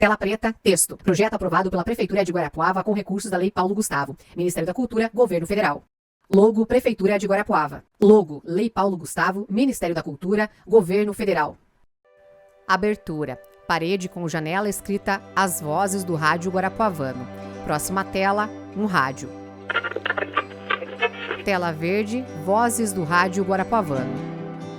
Tela preta, texto. Projeto aprovado pela Prefeitura de Guarapuava com recursos da Lei Paulo Gustavo. Ministério da Cultura, Governo Federal. Logo, Prefeitura de Guarapuava. Logo, Lei Paulo Gustavo, Ministério da Cultura, Governo Federal. Abertura. Parede com janela escrita As Vozes do Rádio Guarapuavano. Próxima tela, um rádio. Tela verde, Vozes do Rádio Guarapuavano.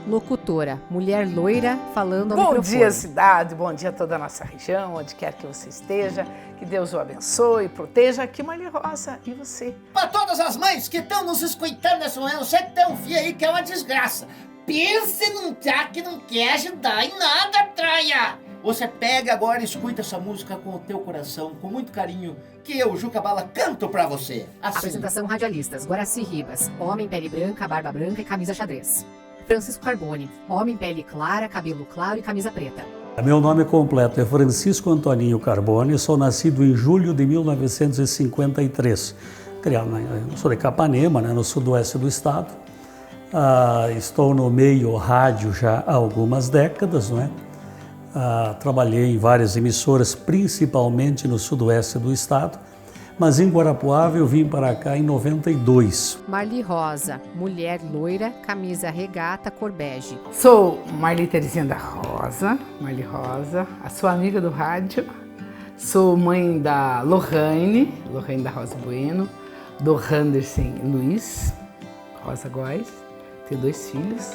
Locutora, mulher loira falando ao microfone. Bom dia, cidade, bom dia a toda a nossa região, onde quer que você esteja. Que Deus o abençoe, proteja. Aqui, Marli Rosa, e você? Para todas as mães que estão nos escutando nessa manhã, você que tem um filho aí que é uma desgraça. Pense num tá que não quer ajudar em nada, traia. Você pega agora e escuta essa música com o teu coração, com muito carinho, que eu, Juca Bala, canto pra você. Assim. Apresentação radialistas, Guaraci Ribas, homem, pele branca, barba branca e camisa xadrez. Francisco Carbone, homem, pele clara, cabelo claro e camisa preta. Meu nome completo é Francisco Antoninho Carbone, sou nascido em julho de 1953. Sou de Capanema, no sudoeste do estado. Estou no meio rádio já há algumas décadas, não é? Trabalhei em várias emissoras, principalmente no sudoeste do estado, mas em Guarapuava eu vim para cá em 92. Marli Rosa, mulher loira, camisa regata, cor bege. Sou Marli Terezinha da Rosa, Marli Rosa, a sua amiga do rádio. Sou mãe da Lohane da Rosa Bueno, do Anderson Luiz Rosa Góes, tenho 2 filhos.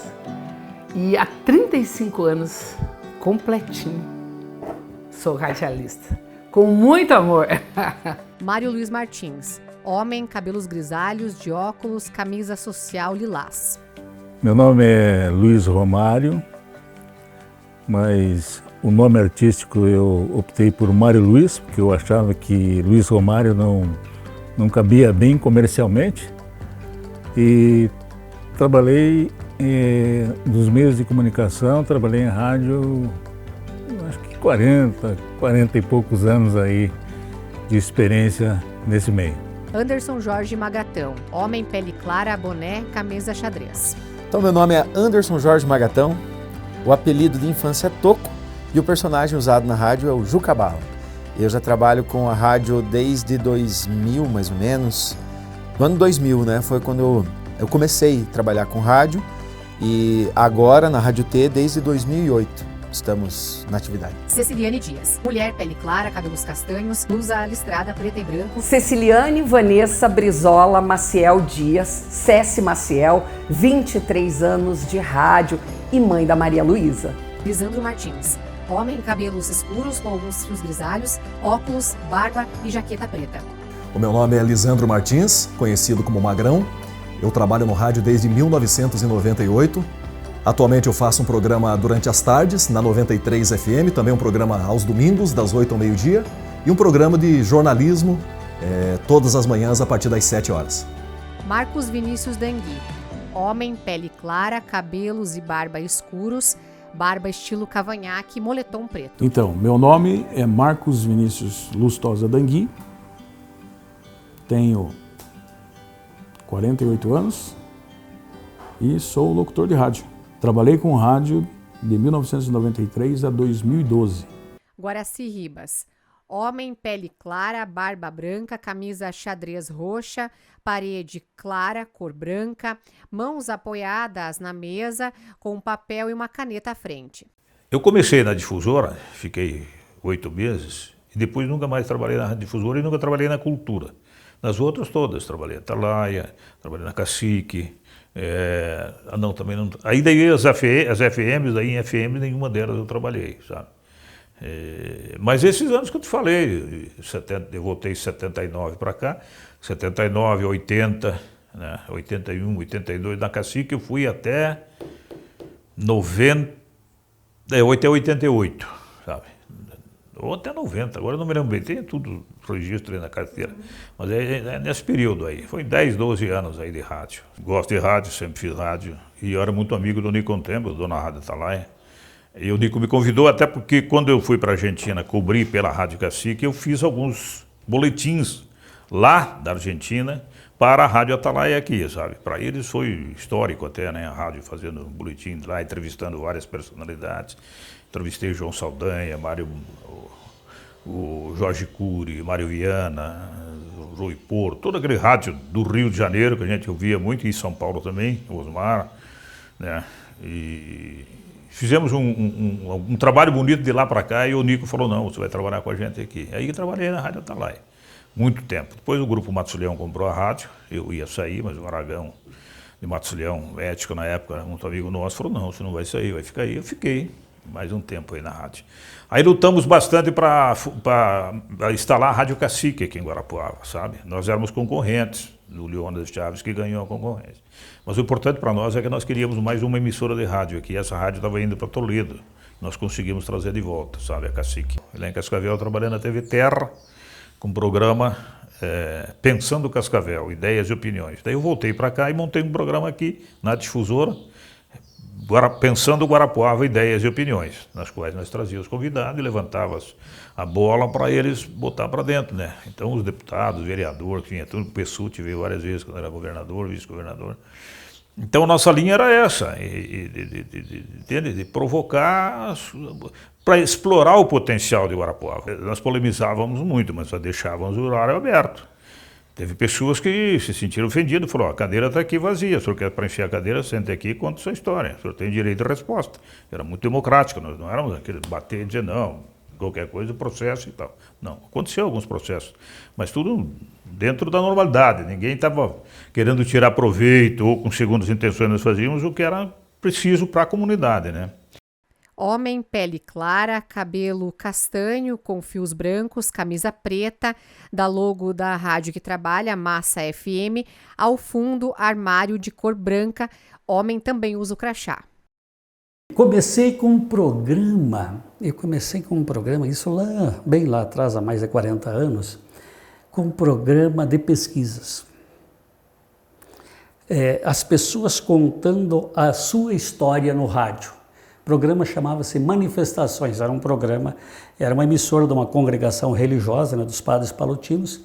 E há 35 anos, completinho, sou radialista, com muito amor. Mário Luiz Martins, homem, cabelos grisalhos, de óculos, camisa social lilás. Meu nome é Luiz Romário, mas o nome artístico eu optei por Mário Luiz, porque eu achava que Luiz Romário não cabia bem comercialmente. E trabalhei nos meios de comunicação, trabalhei em rádio, acho que 40 e poucos anos aí de experiência nesse meio. Anderson Jorge Magatão, homem, pele clara, boné, camisa xadrez. Então, meu nome é Anderson Jorge Magatão, o apelido de infância é Toco e o personagem usado na rádio é o Juca Bala. Eu já trabalho com a rádio desde 2000, mais ou menos. No ano 2000, né, foi quando eu comecei a trabalhar com rádio e agora na Rádio T desde 2008. Estamos na atividade. Ceciliane Dias, mulher, pele clara, cabelos castanhos, blusa listrada, preta e branco. Ceciliane Vanessa Brizola Maciel Dias, Ceci Maciel, 23 anos de rádio e mãe da Maria Luísa. Lisandro Martins, homem, cabelos escuros com alguns fios grisalhos, óculos, barba e jaqueta preta. O meu nome é Lisandro Martins, conhecido como Magrão. Eu trabalho no rádio desde 1998. Atualmente eu faço um programa durante as tardes, na 93 FM, também um programa aos domingos, das 8 ao meio-dia, e um programa de jornalismo todas as manhãs a partir das 7 horas. Marcos Vinícius Dangui, homem, pele clara, cabelos e barba escuros, barba estilo cavanhaque, moletom preto. Então, meu nome é Marcos Vinícius Lustosa Dangui, tenho 48 anos e sou locutor de rádio. Trabalhei com rádio de 1993 a 2012. Guaraci Ribas, homem, pele clara, barba branca, camisa xadrez roxa, parede clara, cor branca, mãos apoiadas na mesa com um papel e uma caneta à frente. Eu comecei na difusora, fiquei 8 meses, e depois nunca mais trabalhei na difusora e nunca trabalhei na cultura. Nas outras todas, trabalhei na Atalaia, trabalhei na Cacique, também não. Aí daí as FMs, daí em FM nenhuma delas eu trabalhei, sabe? Mas esses anos que eu te falei, eu voltei em 79 para cá, 79, 80, né, 81, 82, na Cacique eu fui até 88, sabe? Ou até 90, agora eu não me lembro bem, tem tudo registro aí na carteira. Mas é nesse período aí, foi 10, 12 anos aí de rádio. Gosto de rádio, sempre fiz rádio. E eu era muito amigo do Nico Tempo, do na Rádio Atalaia. E o Nico me convidou até porque quando eu fui para a Argentina cobrir pela Rádio Cacique, eu fiz alguns boletins lá da Argentina para a Rádio Atalaia aqui, sabe? Para eles foi histórico até, né? A rádio fazendo boletins lá, entrevistando várias personalidades. Entrevistei João Saldanha, o Jorge Cury, Mário Viana, o Rui Porto, todo aquele rádio do Rio de Janeiro que a gente ouvia muito, e em São Paulo também, o Osmar, né? E fizemos um trabalho bonito de lá para cá e o Nico falou, não, você vai trabalhar com a gente aqui. Aí eu trabalhei na Rádio Atalaia, muito tempo. Depois o grupo Matos Leão comprou a rádio, eu ia sair, mas o Aragão de Matos Leão, ético na época, era muito amigo nosso, falou, não, você não vai sair, vai ficar aí. Eu fiquei mais um tempo aí na rádio. Aí lutamos bastante para instalar a Rádio Cacique aqui em Guarapuava, sabe? Nós éramos concorrentes do Leônidas Chaves, que ganhou a concorrência. Mas o importante para nós é que nós queríamos mais uma emissora de rádio aqui. Essa rádio estava indo para Toledo. Nós conseguimos trazer de volta, sabe, a Cacique. Lá em Cascavel, trabalhando na TV Terra, com um programa Pensando Cascavel, Ideias e Opiniões. Daí eu voltei para cá e montei um programa aqui na difusora, Pensando Guarapuava, Ideias e Opiniões, nas quais nós trazíamos convidados e levantávamos a bola para eles botar para dentro, né? Então os deputados, vereador, que vinha tudo, o Pessutti veio várias vezes quando era governador, vice-governador. Então nossa linha era essa, de provocar, para explorar o potencial de Guarapuava. Nós polemizávamos muito, mas só deixávamos o horário aberto. Teve pessoas que se sentiram ofendidas, falaram, a cadeira está aqui vazia, o senhor quer preencher a cadeira, sente aqui e conta a sua história, o senhor tem direito de resposta. Era muito democrático, nós não éramos aqueles bater e dizer não, qualquer coisa, processo e tal. Não, aconteceu alguns processos, mas tudo dentro da normalidade, ninguém estava querendo tirar proveito ou com segundas intenções, nós fazíamos o que era preciso para a comunidade, né? Homem, pele clara, cabelo castanho com fios brancos, camisa preta, da logo da rádio que trabalha, Massa FM, ao fundo, armário de cor branca. Homem também usa o crachá. Comecei com um programa, isso lá, bem lá atrás, há mais de 40 anos, com um programa de pesquisas. As pessoas contando a sua história no rádio. O programa chamava-se Manifestações, era uma emissora de uma congregação religiosa, né, dos padres palutinos,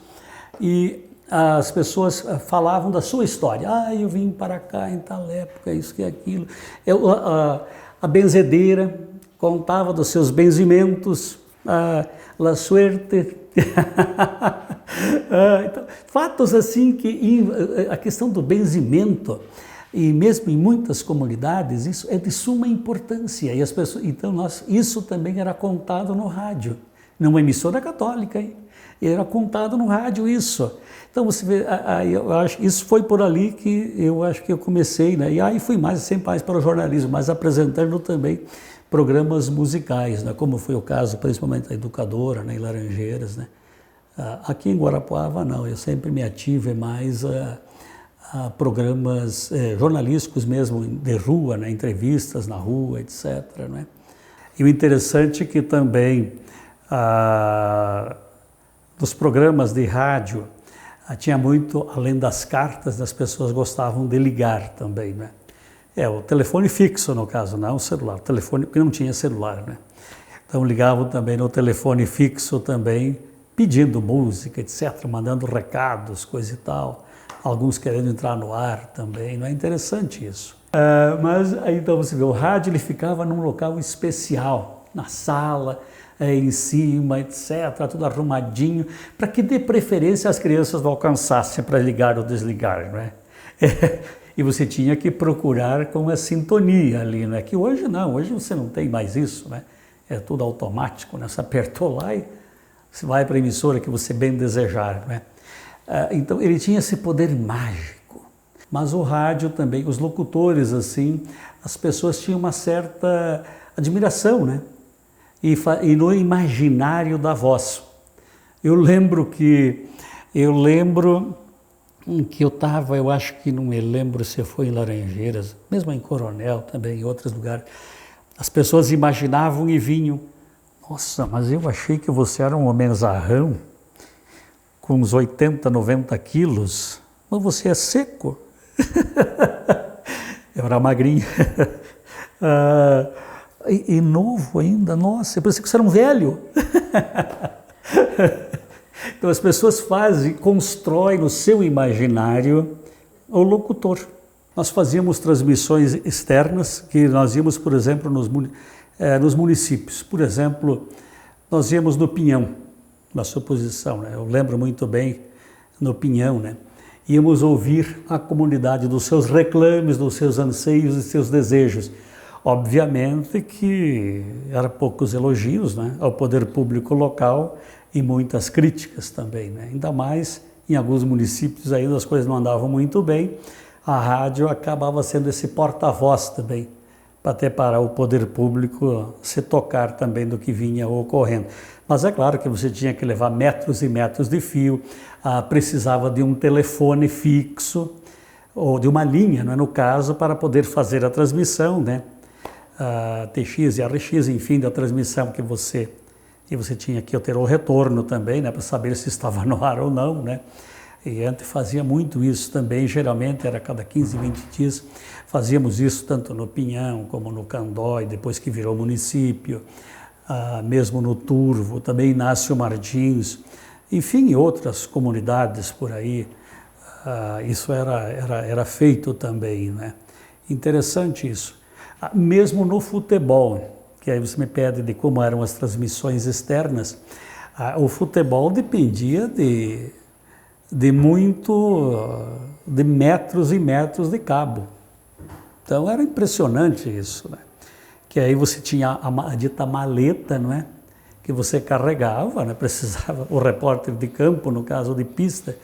e as pessoas falavam da sua história. Eu vim para cá em tal época, isso e aquilo. A benzedeira contava dos seus benzimentos, la suerte. Então, fatos assim que a questão do benzimento, e mesmo em muitas comunidades, isso é de suma importância. E as pessoas, então, isso também era contado no rádio, numa emissora católica, hein? Era contado no rádio isso. Então você vê, eu acho, isso foi por ali que eu acho que eu comecei, né? E aí fui sempre mais para o jornalismo, mas apresentando também programas musicais, né? Como foi o caso principalmente da Educadora, né? Em Laranjeiras, né? Aqui em Guarapuava não, eu sempre me ative mais a programas jornalísticos mesmo, de rua, né? Entrevistas na rua, etc. Né? E o interessante é que também dos programas de rádio tinha muito, além das cartas, as pessoas gostavam de ligar também, né? O telefone fixo no caso, não o celular, o telefone, porque não tinha celular, né? Então ligavam também no telefone fixo também, pedindo música, etc., mandando recados, coisa e tal. Alguns querendo entrar no ar também, não é interessante isso. Mas aí então você vê, o rádio ele ficava num local especial, na sala, em cima, etc., tudo arrumadinho, para que dê preferência as crianças não alcançassem para ligar ou desligar, não é? E você tinha que procurar com a sintonia ali, não é? Que hoje não, hoje você não tem mais isso, né? É tudo automático, né? Você apertou lá e você vai para a emissora que você bem desejar, não é? Então ele tinha esse poder mágico, mas o rádio também, os locutores assim, as pessoas tinham uma certa admiração, né? E no imaginário da voz. Eu lembro que eu estava, eu acho que não me lembro se foi em Laranjeiras, mesmo em Coronel também, em outros lugares, as pessoas imaginavam e vinham, nossa, mas eu achei que você era um homenzarrão, com uns 80, 90 quilos, mas você é seco. Eu era magrinho. E novo ainda, nossa, eu pensei que você era um velho. Então as pessoas constroem no seu imaginário o locutor. Nós fazíamos transmissões externas, que nós íamos, por exemplo, nos municípios. Por exemplo, nós íamos no Pinhão. uma suposição, né? Eu lembro muito bem no Pinhão, né? Íamos ouvir a comunidade dos seus reclames, dos seus anseios e seus desejos. Obviamente que eram poucos elogios, né, ao poder público local e muitas críticas também, né? Ainda mais em alguns municípios ainda as coisas não andavam muito bem, a rádio acabava sendo esse porta-voz também, até para o poder público se tocar também do que vinha ocorrendo. Mas é claro que você tinha que levar metros e metros de fio, precisava de um telefone fixo, ou de uma linha, não é, no caso, para poder fazer a transmissão, né? TX e RX, enfim, da transmissão que você tinha que ter o retorno também, né, para saber se estava no ar ou não, né? E antes fazia muito isso também, geralmente era cada 15, 20 dias, fazíamos isso tanto no Pinhão como no Candói, depois que virou município, mesmo no Turvo, também Inácio Martins, enfim, outras comunidades por aí, isso era feito também, né? Interessante isso. Mesmo no futebol, que aí você me pede de como eram as transmissões externas, o futebol dependia de metros e metros de cabo. Então era impressionante isso, né? Que aí você tinha a dita maleta, não é? Que você carregava, né? Precisava, o repórter de campo, no caso de pista,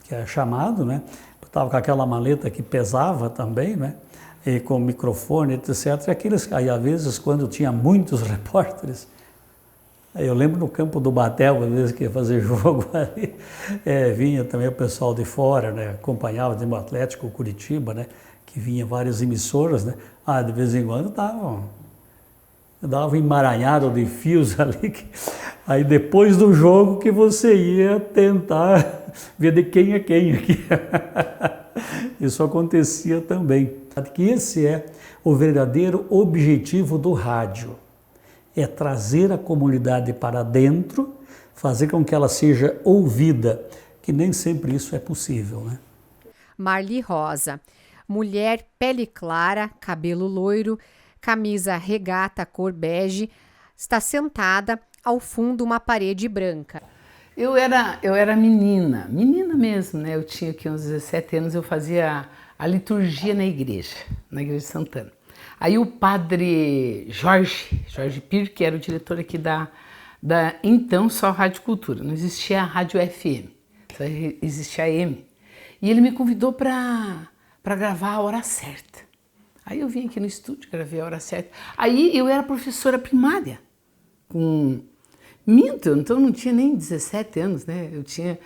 que é chamado, né? Estava com aquela maleta que pesava também, né? E com microfone, etc. Aí, às vezes, quando tinha muitos repórteres, eu lembro no campo do Batel, às vezes que ia fazer jogo ali, vinha também o pessoal de fora, né? Acompanhava o Atlético, o Curitiba, né? Que vinha várias emissoras, né? De vez em quando dava um emaranhado de fios ali, aí depois do jogo que você ia tentar ver de quem é quem aqui. Isso acontecia também. Que esse é o verdadeiro objetivo do rádio, é trazer a comunidade para dentro, fazer com que ela seja ouvida, que nem sempre isso é possível, né? Marli Rosa, mulher, pele clara, cabelo loiro, camisa regata cor bege, está sentada ao fundo uma parede branca. Eu era menina mesmo, né? Eu tinha aqui uns 17 anos, eu fazia a liturgia na igreja de Santana. Aí o padre Jorge Pires, que era o diretor aqui da então só Rádio Cultura, não existia a Rádio FM, só existia a AM. E ele me convidou para gravar a hora certa. Aí eu vim aqui no estúdio, gravei a hora certa. Aí eu era professora primária, então não tinha nem 17 anos, né? Eu tinha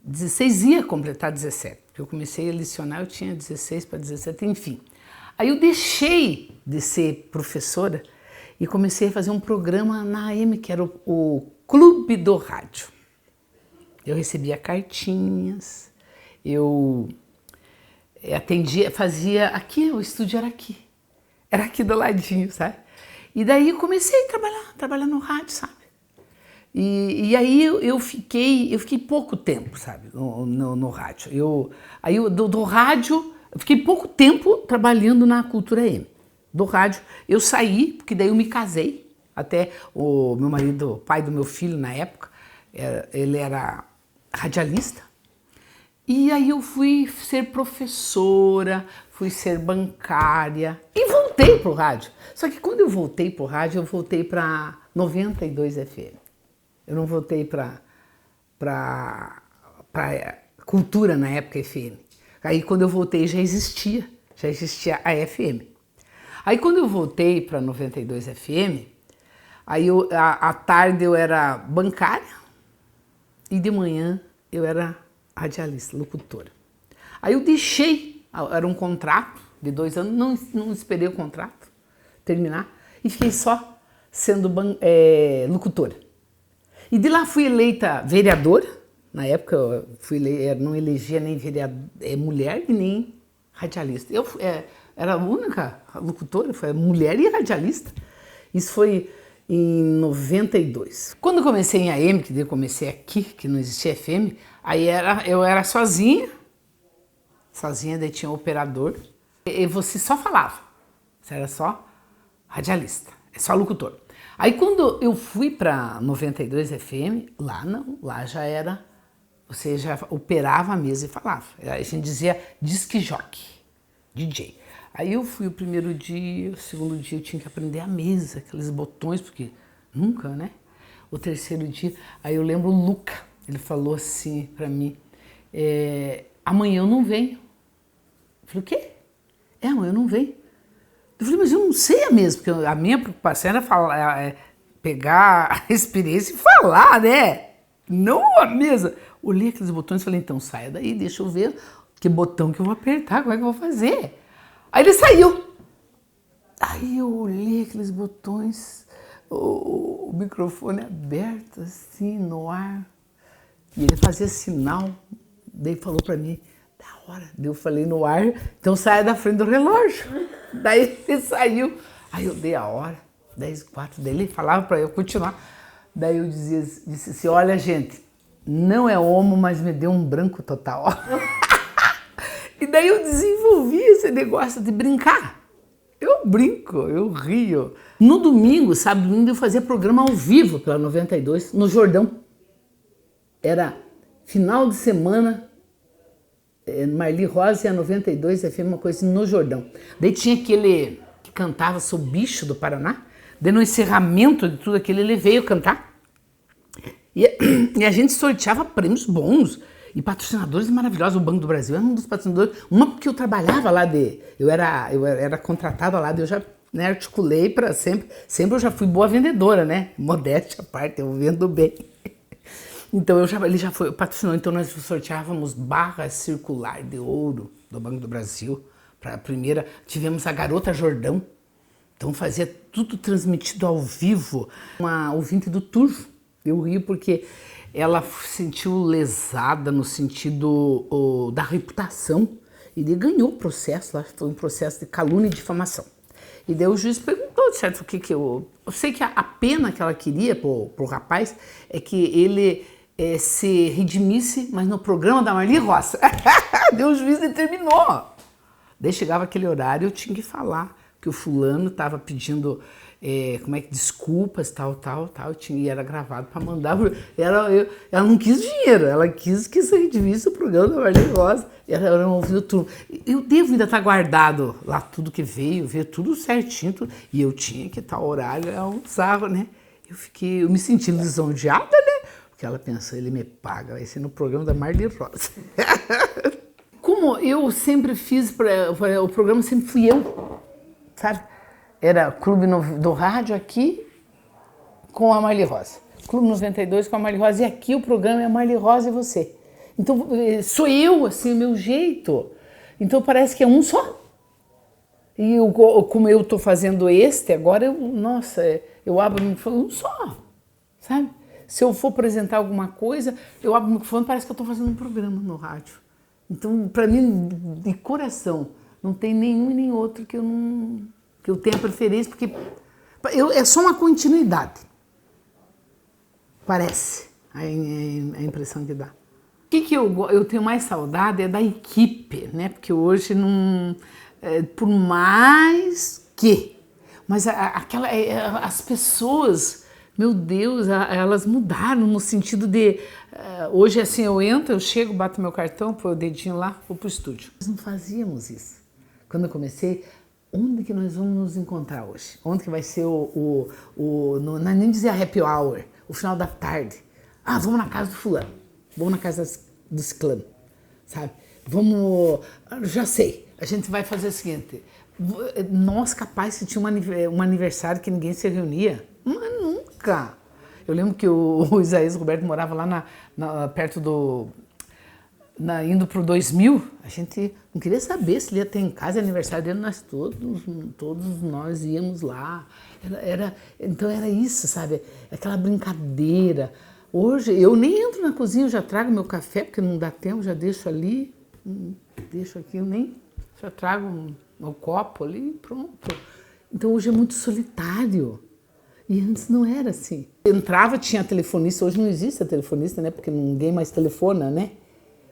16, ia completar 17. Eu comecei a lecionar, eu tinha 16 para 17, enfim. Aí eu deixei de ser professora e comecei a fazer um programa na AM, que era o Clube do Rádio. Eu recebia cartinhas, eu atendia, fazia aqui, o estúdio era aqui do ladinho, sabe? E daí eu comecei a trabalhar no rádio, sabe? E aí eu fiquei pouco tempo, sabe, no rádio. Do rádio, eu fiquei pouco tempo trabalhando na Cultura AM. Do rádio, eu saí, porque daí eu me casei. Até o meu marido, o pai do meu filho na época, ele era radialista. E aí eu fui ser professora, fui ser bancária e voltei para o rádio. Só que quando eu voltei para o rádio, eu voltei para 92 FM. Eu não voltei para Cultura na época FM. Aí quando eu voltei já existia a FM. Aí quando eu voltei para 92 FM, aí à tarde eu era bancária e de manhã eu era radialista, locutora. Aí eu deixei, era um contrato de 2 anos, não esperei o contrato terminar e fiquei só sendo locutora. E de lá fui eleita vereadora, na época eu não elegia nem mulher e nem radialista. Eu era a única locutora, foi mulher e radialista. Isso foi em 92. Quando eu comecei em AM, que eu comecei aqui, que não existia FM, aí eu era sozinha, daí tinha um operador, e você só falava, você era só radialista, só locutor. Aí quando eu fui para 92 FM, lá não, lá já era, você já operava a mesa e falava. A gente dizia disc jockey, DJ. Aí eu fui o primeiro dia, o segundo dia eu tinha que aprender a mesa, aqueles botões, porque nunca, né? O terceiro dia, aí eu lembro o Luca, ele falou assim para mim, amanhã eu não venho. Eu falei, o quê? Amanhã eu não venho. Eu falei, mas eu não sei a mesa, porque a minha preocupação era falar, pegar a experiência e falar, né? Não a mesa. Olhei aqueles botões e falei, então saia daí, deixa eu ver que botão que eu vou apertar, como é que eu vou fazer. Aí ele saiu. Aí eu olhei aqueles botões, o microfone aberto assim no ar. E ele fazia sinal, daí falou pra mim, da hora. Daí eu falei no ar, então saia da frente do relógio. Daí ele saiu. Aí eu dei a hora, 10h04, daí ele falava pra eu continuar. Daí eu disse assim, olha gente, não é homo, mas me deu um branco total. E daí eu desenvolvi esse negócio de brincar. Eu brinco, eu rio. No domingo, sábado e domingo, eu fazia programa ao vivo pela 92, no Jordão. Era final de semana, Marli Rosa e a 92 FM, uma coisa assim, no Jordão. Daí tinha aquele que cantava Sou Bicho do Paraná. Daí no encerramento de tudo aquilo ele veio cantar. E a gente sorteava prêmios bons. E patrocinadores maravilhosos. O Banco do Brasil era um dos patrocinadores. Uma porque eu trabalhava lá, eu era contratada lá, eu já articulei para sempre. Sempre eu já fui boa vendedora, né? Modéstia à parte, eu vendo bem. Então ele já foi patrocinou, então nós sorteávamos barra circular de ouro do Banco do Brasil. Para a primeira, tivemos a Garota Jordão. Então fazia tudo transmitido ao vivo. Uma ouvinte do Turvo. Eu rio porque ela se sentiu lesada no sentido da reputação. E ele ganhou o processo, lá foi um processo de calúnia e difamação. E daí o juiz perguntou, certo, o que eu sei que a pena que ela queria pro rapaz é que ele se redimisse, mas no programa da Marli Rosa. Daí o juiz determinou. Daí chegava aquele horário, eu tinha que falar que o fulano estava pedindo desculpas, tal, e era gravado para mandar. Ela não quis dinheiro, ela quis que se redimisse o programa da Marli Rosa. Ela não ouviu tudo. Eu devo ainda estar guardado lá tudo que veio tudo certinho, e eu tinha que tal horário, é um sarro, né? Eu me senti lisonjeada, né? Porque ela pensou, ele me paga, vai ser no programa da Marli Rosa. Como eu sempre fiz, o programa sempre fui eu, sabe? Era Clube do Rádio aqui com a Marli Rosa. Clube 92 com a Marli Rosa. E aqui o programa é a Marli Rosa e você. Então sou eu, assim, o meu jeito. Então parece que é um só. E como eu estou fazendo agora, eu abro o microfone, um só, sabe? Se eu for apresentar alguma coisa, eu abro o microfone, parece que eu estou fazendo um programa no rádio. Então, para mim, de coração, não tem nenhum e nem outro que eu tenha preferência, porque é só uma continuidade. Parece a impressão que dá. O que eu tenho mais saudade é da equipe, né? Porque hoje não... por mais que... Mas as pessoas... Meu Deus, elas mudaram no sentido de... hoje, assim, eu chego, bato meu cartão, põe o dedinho lá, vou pro estúdio. Nós não fazíamos isso. Quando eu comecei, onde que nós vamos nos encontrar hoje? Onde que vai ser não nem dizer a happy hour, o final da tarde. Vamos na casa do fulano, vamos na casa do ciclano, sabe? Já sei, a gente vai fazer o seguinte, nós capaz se tinha um aniversário que ninguém se reunia, mas nunca. Eu lembro que o Isaías Roberto morava lá perto indo pro 2000, a gente não queria saber se ele ia ter em casa aniversário dele, nós todos nós íamos lá. Então era isso, sabe? Aquela brincadeira. Hoje eu nem entro na cozinha, eu já trago meu café, porque não dá tempo, já deixo ali, deixo aqui, já trago meu copo ali e pronto. Então hoje é muito solitário. E antes não era assim. Entrava, tinha telefonista, hoje não existe a telefonista, né? Porque ninguém mais telefona, né?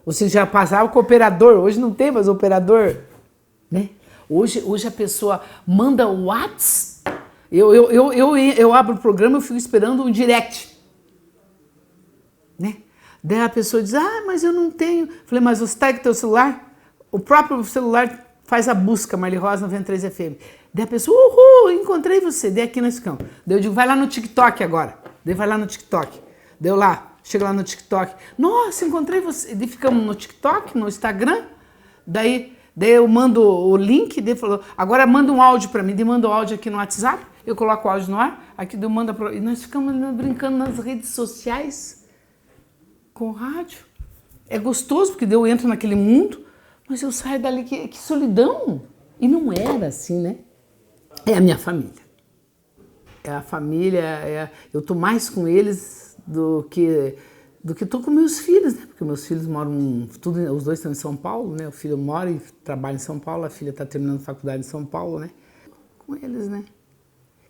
Você já passava com o operador, hoje não tem mais operador, né? Hoje a pessoa manda o WhatsApp, Eu abro o programa, eu fico esperando um direct. Né? Daí a pessoa diz, mas eu não tenho. Falei, mas você está com o teu celular? O próprio celular faz a busca, Marli Rosa 93 FM. Daí a pessoa, encontrei você. Daí aqui nós ficamos. Daí eu digo, vai lá no TikTok agora. Daí vai lá no TikTok. Daí eu lá, chego lá no TikTok. Nossa, encontrei você. Daí ficamos no TikTok, no Instagram. Daí eu mando o link, daí falou, agora manda um áudio para mim. Daí manda o áudio aqui no WhatsApp, eu coloco o áudio no ar, aqui eu mando e nós ficamos brincando nas redes sociais com rádio. É gostoso, porque eu entro naquele mundo, mas eu saio dali, que solidão. E não era assim, né? É a minha família. É a família, eu tô mais com eles do que tô com meus filhos, né? Porque meus filhos moram, os dois estão em São Paulo, né? O filho mora e trabalha em São Paulo, a filha está terminando faculdade em São Paulo, né? Com eles, né?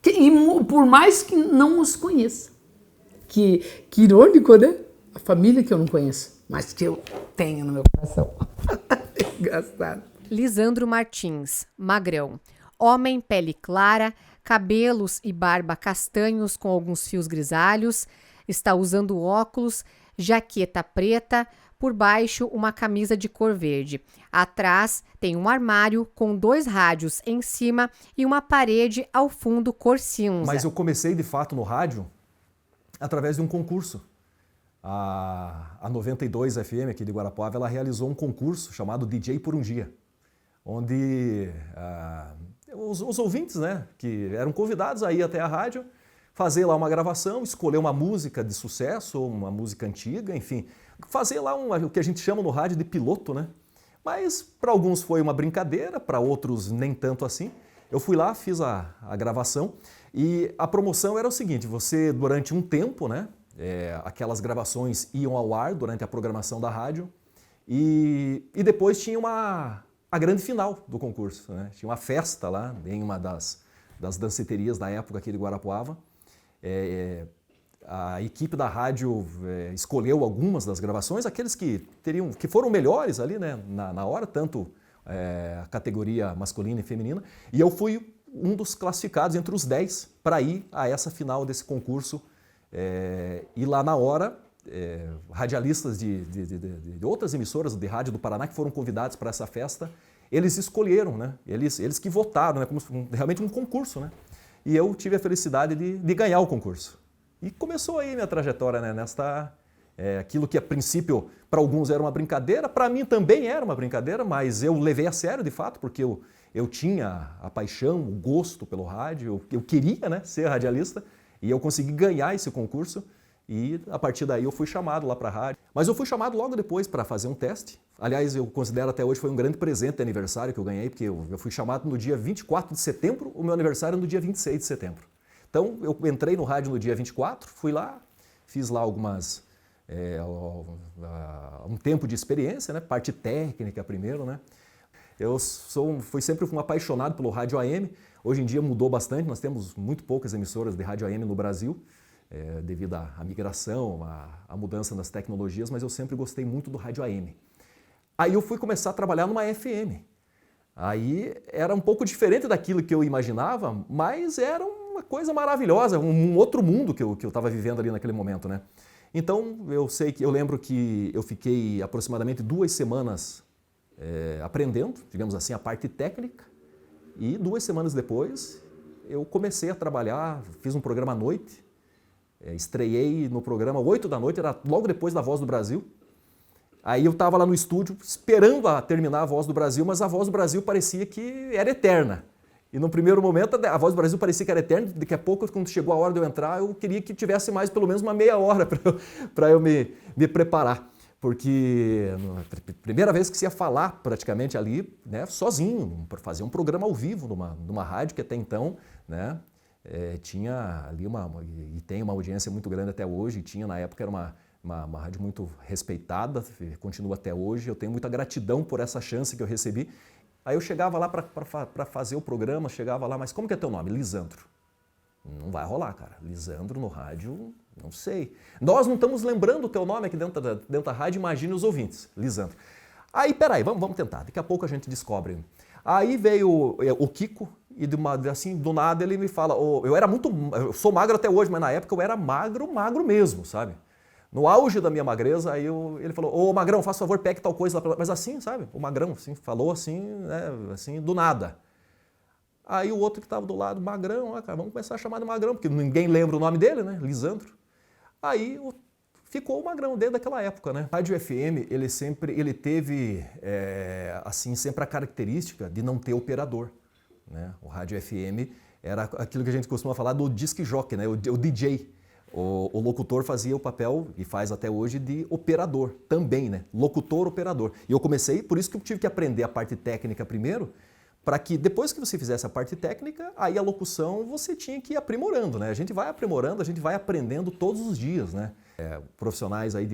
E por mais que não os conheça. Que irônico, né? A família que eu não conheço, mas que eu tenho no meu coração. Engraçado. Lisandro Martins, magrão. Homem, pele clara, cabelos e barba castanhos com alguns fios grisalhos. Está usando óculos, jaqueta preta, por baixo uma camisa de cor verde. Atrás tem um armário com 2 rádios em cima e uma parede ao fundo cor cinza. Mas eu comecei de fato no rádio através de um concurso. A 92 FM aqui de Guarapuava, ela realizou um concurso chamado DJ por um Dia, onde os ouvintes, né, que eram convidados a ir até a rádio, fazer lá uma gravação, escolher uma música de sucesso ou uma música antiga, enfim, fazer lá o que a gente chama no rádio de piloto, né? Mas para alguns foi uma brincadeira, para outros nem tanto assim. Eu fui lá, fiz a gravação e a promoção era o seguinte, você durante um tempo, né, aquelas gravações iam ao ar durante a programação da rádio e depois tinha a grande final do concurso, né? Tinha uma festa lá em uma das danceterias da época aqui de Guarapuava. A equipe da rádio escolheu algumas das gravações, aqueles que foram melhores ali, né, na hora, tanto a categoria masculina e feminina, e eu fui um dos classificados entre os 10 para ir a essa final desse concurso. E lá na hora, radialistas de outras emissoras de rádio do Paraná que foram convidados para essa festa, eles escolheram, né? Eles que votaram, né? Como realmente um concurso, né? E eu tive a felicidade de ganhar o concurso. E começou aí minha trajetória, né? Aquilo que a princípio para alguns era uma brincadeira, para mim também era uma brincadeira, mas eu levei a sério de fato, porque eu tinha a paixão, o gosto pelo rádio, eu queria, né, ser radialista. E eu consegui ganhar esse concurso e a partir daí eu fui chamado lá para a rádio. Mas eu fui chamado logo depois para fazer um teste. Aliás, eu considero até hoje foi um grande presente de aniversário que eu ganhei, porque eu fui chamado no dia 24 de setembro, o meu aniversário no dia 26 de setembro. Então eu entrei no rádio no dia 24, fui lá, fiz lá um tempo de experiência, né? Parte técnica primeiro, né? Eu fui sempre um apaixonado pelo rádio AM. Hoje em dia mudou bastante, nós temos muito poucas emissoras de rádio AM no Brasil, devido à migração, à mudança das tecnologias, mas eu sempre gostei muito do rádio AM. Aí eu fui começar a trabalhar numa FM. Aí era um pouco diferente daquilo que eu imaginava, mas era uma coisa maravilhosa, um outro mundo que eu estava vivendo ali naquele momento, né? Então eu lembro que eu fiquei aproximadamente 2 semanas aprendendo, digamos assim, a parte técnica. E 2 semanas depois, eu comecei a trabalhar, fiz um programa à noite, estreiei no programa 8 da noite, era logo depois da Voz do Brasil. Aí eu estava lá no estúdio esperando terminar a Voz do Brasil, mas a Voz do Brasil parecia que era eterna. E no primeiro momento a Voz do Brasil parecia que era eterna, daqui a pouco, quando chegou a hora de eu entrar, eu queria que tivesse mais pelo menos uma meia hora para eu me preparar. Porque a primeira vez que se ia falar praticamente ali, né, sozinho, para fazer um programa ao vivo numa rádio que até então, né, tinha ali e tem uma audiência muito grande até hoje, e tinha na época, era uma rádio muito respeitada, continua até hoje, eu tenho muita gratidão por essa chance que eu recebi. Aí eu chegava lá para fazer o programa, chegava lá, mas como que é teu nome? Lisandro. Não vai rolar, cara. Lisandro no rádio, não sei. Nós não estamos lembrando o teu nome aqui dentro da rádio, imagine os ouvintes. Lisandro. Aí, peraí, vamos tentar. Daqui a pouco a gente descobre. Aí veio o Kiko, e assim, do nada ele me fala, eu sou magro até hoje, mas na época eu era magro mesmo, sabe? No auge da minha magreza, aí ele falou, ô Magrão, faz favor, pegue tal coisa lá, mas assim, sabe? O Magrão, assim, falou assim, né, assim, do nada. Aí o outro que estava do lado, Magrão, cara, vamos começar a chamar de Magrão, porque ninguém lembra o nome dele, né? Lisandro. Aí ficou o Magrão desde aquela época, né? O rádio FM, ele teve, assim, sempre a característica de não ter operador, né? O rádio FM era aquilo que a gente costuma falar do disc jockey, né? O DJ. O locutor fazia o papel, e faz até hoje, de operador também, né? Locutor-operador. E eu comecei, por isso que eu tive que aprender a parte técnica primeiro, para que depois que você fizesse a parte técnica, aí a locução você tinha que ir aprimorando, né? A gente vai aprimorando, a gente vai aprendendo todos os dias, né? Profissionais aí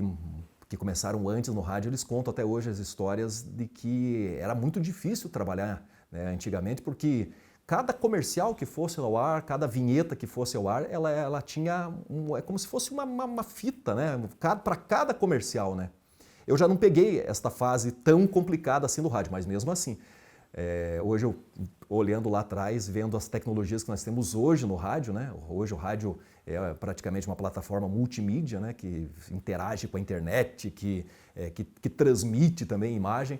que começaram antes no rádio, eles contam até hoje as histórias de que era muito difícil trabalhar, né, antigamente, porque cada comercial que fosse ao ar, cada vinheta que fosse ao ar, ela tinha, é como se fosse uma fita, né? Para cada comercial, né? Eu já não peguei esta fase tão complicada assim do rádio, mas mesmo assim, hoje eu, olhando lá atrás, vendo as tecnologias que nós temos hoje no rádio, né? Hoje o rádio é praticamente uma plataforma multimídia, né? Que interage com a internet, que transmite também imagem.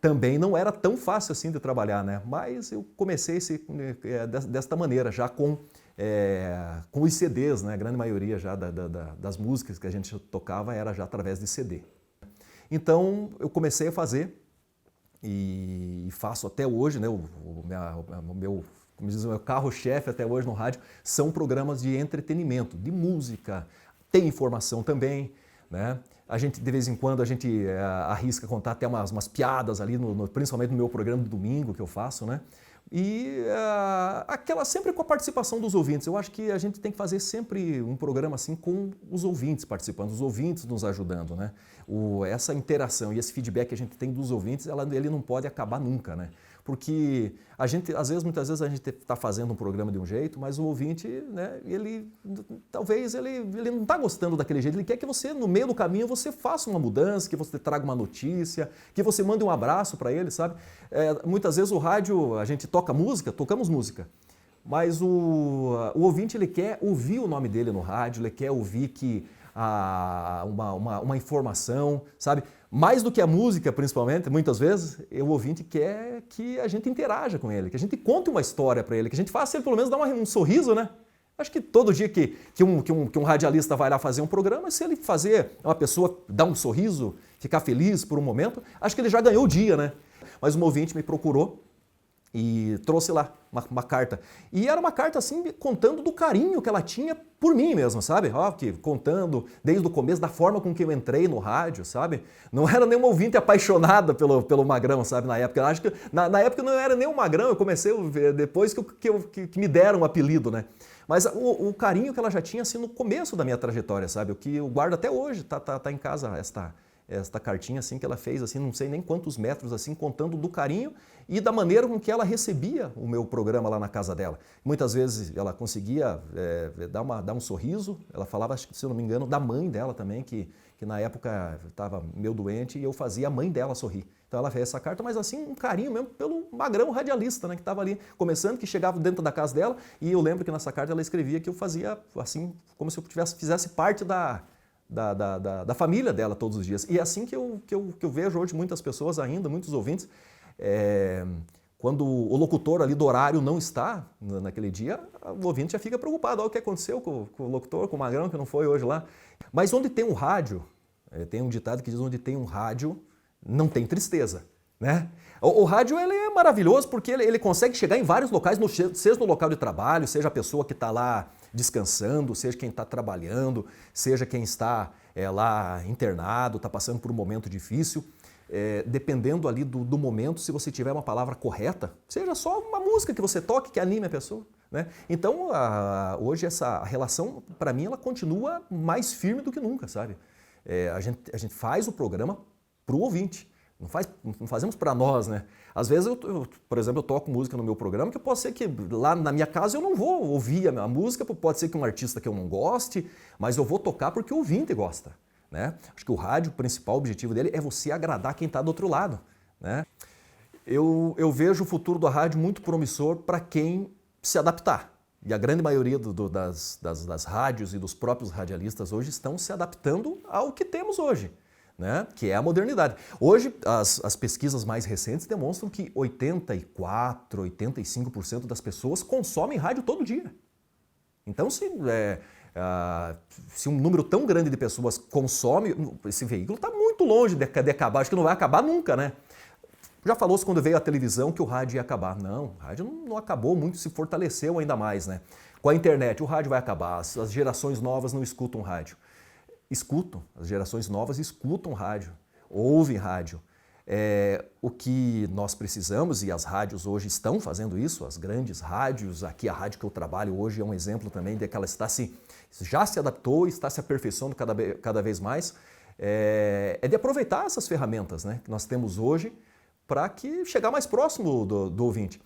Também não era tão fácil assim de trabalhar, né? Mas eu comecei desta maneira, já com os CDs, né? A grande maioria já das músicas que a gente tocava era já através de CD. Então eu comecei a fazer e faço até hoje, né? O meu carro-chefe até hoje no rádio são programas de entretenimento, de música, tem informação também, né? A gente, de vez em quando, a gente arrisca contar até umas piadas ali, principalmente no meu programa de domingo que eu faço, né? E sempre com a participação dos ouvintes. Eu acho que a gente tem que fazer sempre um programa assim com os ouvintes participando, os ouvintes nos ajudando, né? Essa interação e esse feedback que a gente tem dos ouvintes, ele não pode acabar nunca, né? Porque a gente, muitas vezes a gente está fazendo um programa de um jeito, mas o ouvinte, né, talvez ele não está gostando daquele jeito, ele quer que você, no meio do caminho, você faça uma mudança, que você traga uma notícia, que você mande um abraço para ele, sabe? Muitas vezes o rádio, a gente tocamos música, mas o ouvinte, ele quer ouvir o nome dele no rádio, ele quer ouvir que uma informação, sabe? Mais do que a música, principalmente, muitas vezes, o ouvinte quer que a gente interaja com ele, que a gente conte uma história para ele, que a gente faça ele pelo menos dar um sorriso, né? Acho que todo dia que um radialista vai lá fazer um programa, se ele fazer uma pessoa dar um sorriso, ficar feliz por um momento, acho que ele já ganhou o dia, né? Mas um ouvinte me procurou e trouxe lá uma carta. E era uma carta assim, contando do carinho que ela tinha por mim mesmo, sabe? Contando desde o começo da forma com que eu entrei no rádio, sabe? Não era nenhum ouvinte apaixonada pelo Magrão, sabe? Na época. Eu acho que na época não era nem o Magrão, eu comecei a ver depois que me deram um apelido, né? Mas o carinho que ela já tinha assim no começo da minha trajetória, sabe? O que eu guardo até hoje, tá em casa esta cartinha assim que ela fez, assim, não sei nem quantos metros, assim, contando do carinho e da maneira com que ela recebia o meu programa lá na casa dela. Muitas vezes ela conseguia dar um sorriso, ela falava, acho que, se eu não me engano, da mãe dela também, que na época estava meio doente e eu fazia a mãe dela sorrir. Então ela fez essa carta, mas assim, um carinho mesmo pelo Magrão radialista, né, que estava ali começando, que chegava dentro da casa dela, e eu lembro que nessa carta ela escrevia que eu fazia assim, como se eu fizesse parte da família dela todos os dias. E é assim que eu vejo hoje muitas pessoas ainda, muitos ouvintes, quando o locutor ali do horário não está naquele dia, o ouvinte já fica preocupado. Olha o que aconteceu com o locutor, com o Magrão, que não foi hoje lá. Mas onde tem um rádio, tem um ditado que diz, onde tem um rádio, não tem tristeza, né? O rádio, ele é maravilhoso porque ele consegue chegar em vários locais, seja no local de trabalho, seja a pessoa que está lá descansando, seja quem está trabalhando, seja quem está lá internado, está passando por um momento difícil. Dependendo ali do momento, se você tiver uma palavra correta, seja só uma música que você toque, que anime a pessoa, né? Então, hoje essa relação, para mim, ela continua mais firme do que nunca, sabe? A gente faz o programa para o ouvinte. Não fazemos para nós, né? Às vezes, por exemplo, eu toco música no meu programa que pode ser que lá na minha casa eu não vou ouvir a música, pode ser que um artista que eu não goste, mas eu vou tocar porque o ouvinte gosta, né? Acho que o rádio, o principal objetivo dele é você agradar quem está do outro lado, né? eu vejo o futuro da rádio muito promissor para quem se adaptar. E a grande maioria das rádios e dos próprios radialistas hoje estão se adaptando ao que temos hoje, né? Que é a modernidade. Hoje, as pesquisas mais recentes demonstram que 84%, 85% das pessoas consomem rádio todo dia. Então, se um número tão grande de pessoas consome, esse veículo está muito longe de acabar. Acho que não vai acabar nunca, né? Já falou-se quando veio a televisão que o rádio ia acabar. Não, o rádio não acabou, muito se fortaleceu ainda mais, né? Com a internet, o rádio vai acabar, as gerações novas não escutam rádio. Escutam, as gerações novas escutam rádio, ouvem rádio. O que nós precisamos, e as rádios hoje estão fazendo isso, as grandes rádios, aqui a rádio que eu trabalho hoje é um exemplo também de que ela já se adaptou e está se aperfeiçoando cada vez mais, de aproveitar essas ferramentas, né, que nós temos hoje, para que chegar mais próximo do ouvinte.